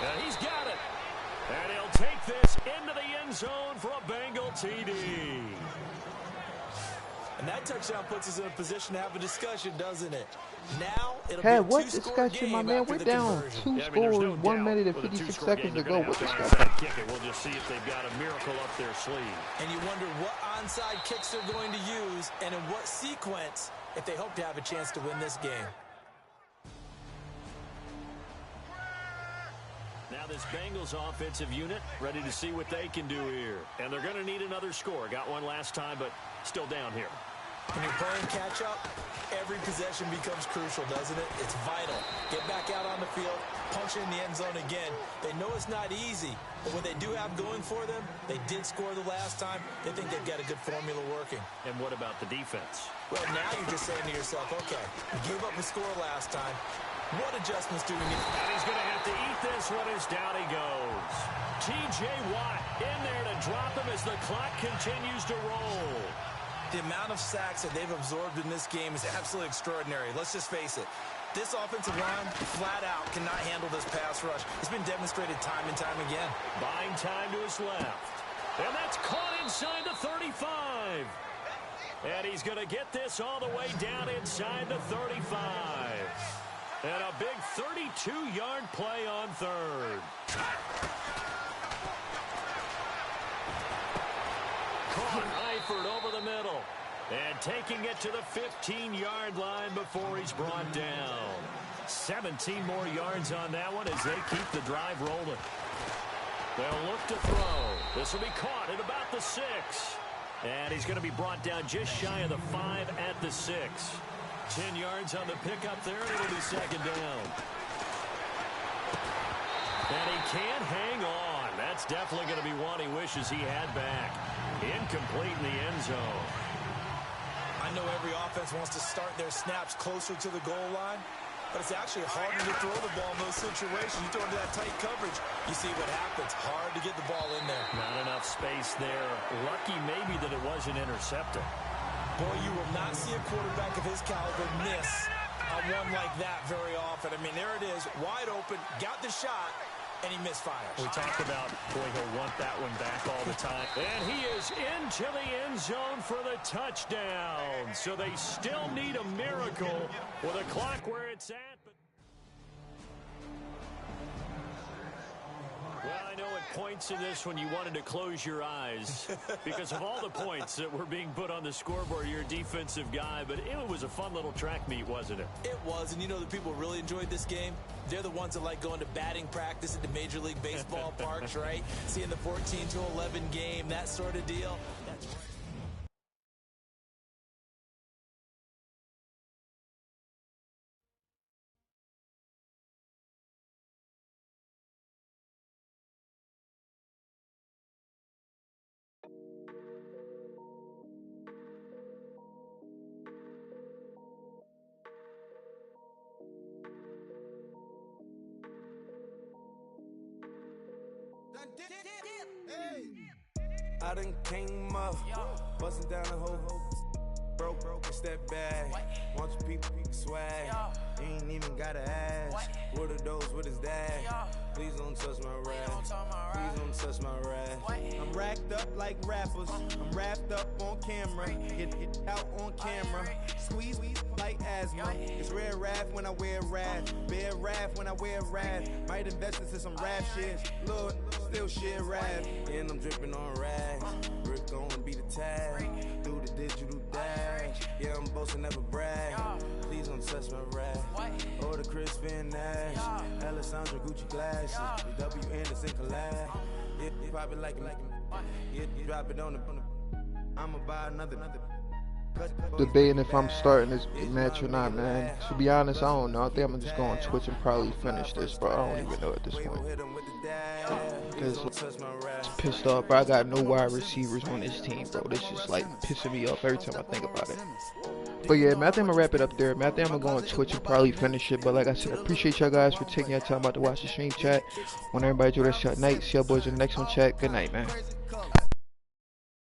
And he's got it. And he'll take this into the end zone for a Bengal TD. And that touchdown puts us in a position to have a discussion, doesn't it? Now, it'll be a what discussion, my man? We're down 2 scores, 1 minute and 56 seconds to go. What discussion? We'll just see if they've got a miracle up their sleeve. And you wonder what onside kicks they're going to use and in what sequence if they hope to have a chance to win this game. Now this Bengals offensive unit ready to see what they can do here. And they're going to need another score. Got one last time, but still down here. When you're playing catch-up, every possession becomes crucial, doesn't it? It's vital. Get back out on the field, punch it in the end zone again. They know it's not easy, but what they do have going for them, they did score the last time. They think they've got a good formula working. And what about the defense? Well, now you're just saying to yourself, okay, we gave up a score last time. What adjustments do we need? And he's going to have to eat this one as down he goes. T.J. Watt in there to drop him as the clock continues to roll. The amount of sacks that they've absorbed in this game is absolutely extraordinary. Let's just face it. This offensive line, flat out, cannot handle this pass rush. It's been demonstrated time and time again. Buying time to his left. And that's caught inside the 35. And he's going to get this all the way down inside the 35. And a big 32-yard play on third. Caught Eifert over the middle. And taking it to the 15-yard line before he's brought down. 17 more yards on that one as they keep the drive rolling. They'll look to throw. This will be caught at about the 6. And he's going to be brought down just shy of the 5 at the 6. 10 yards on the pickup there, and it'll be second down. And he can't hang on. That's definitely going to be one he wishes he had back. Incomplete in the end zone. I know every offense wants to start their snaps closer to the goal line, but it's actually harder to throw the ball in those situations. You throw into that tight coverage, you see what happens. Hard to get the ball in there. Not enough space there. Lucky maybe that it wasn't intercepted. Boy, you will not see a quarterback of his caliber miss a one like that very often. I mean, there it is, wide open, got the shot, and he misfires. We talked about, boy, he'll want that one back all the time. And he is into the end zone for the touchdown. So they still need a miracle with a clock where it's at. Well, I know at points in this when you wanted to close your eyes because of all the points that were being put on the scoreboard. You're a defensive guy, but it was a fun little track meet, wasn't it? It was, and you know the people who really enjoyed this game? They're the ones that like going to batting practice at the Major League Baseball parks, right? Seeing the 14-11 game, that sort of deal. That's right. I done came up, busting down the whole broke, step back. Want your people swag, you ain't even gotta ask. What are those, what is that? Please don't touch my rap, please don't touch my rap. I'm racked up like rappers, I'm wrapped up on camera. Get out on camera, squeeze like asthma. It's rare wrath when I wear wrath, bare wrath when I wear wrath. Might invest into some rap shit, Lord, still shit rap. And I'm dripping on rags, Rick gonna be the tag. Through the digital dash, yeah, I'm boasting, never brag. Please don't touch my rap, or the Chris Van Nash, Alessandra Gucci glasses, the W Anderson collab. Yeah, you pop it like yeah, you drop it on the. I'ma buy another. Debating if I'm starting this match or not, man. To be honest, I don't know. I think I'm just going on Twitch and probably finish this, bro. I don't even know at this point. Because it's pissed off, bro. I got no wide receivers on this team, bro. This is like pissing me off every time I think about it. But yeah, man, I think I'm gonna wrap it up there. Man, I think I'm gonna go on Twitch and probably finish it. But like I said, I appreciate y'all guys for taking your time out to watch the stream, chat. Want everybody to do that shot night. See y'all boys in the next one, chat. Good night, man.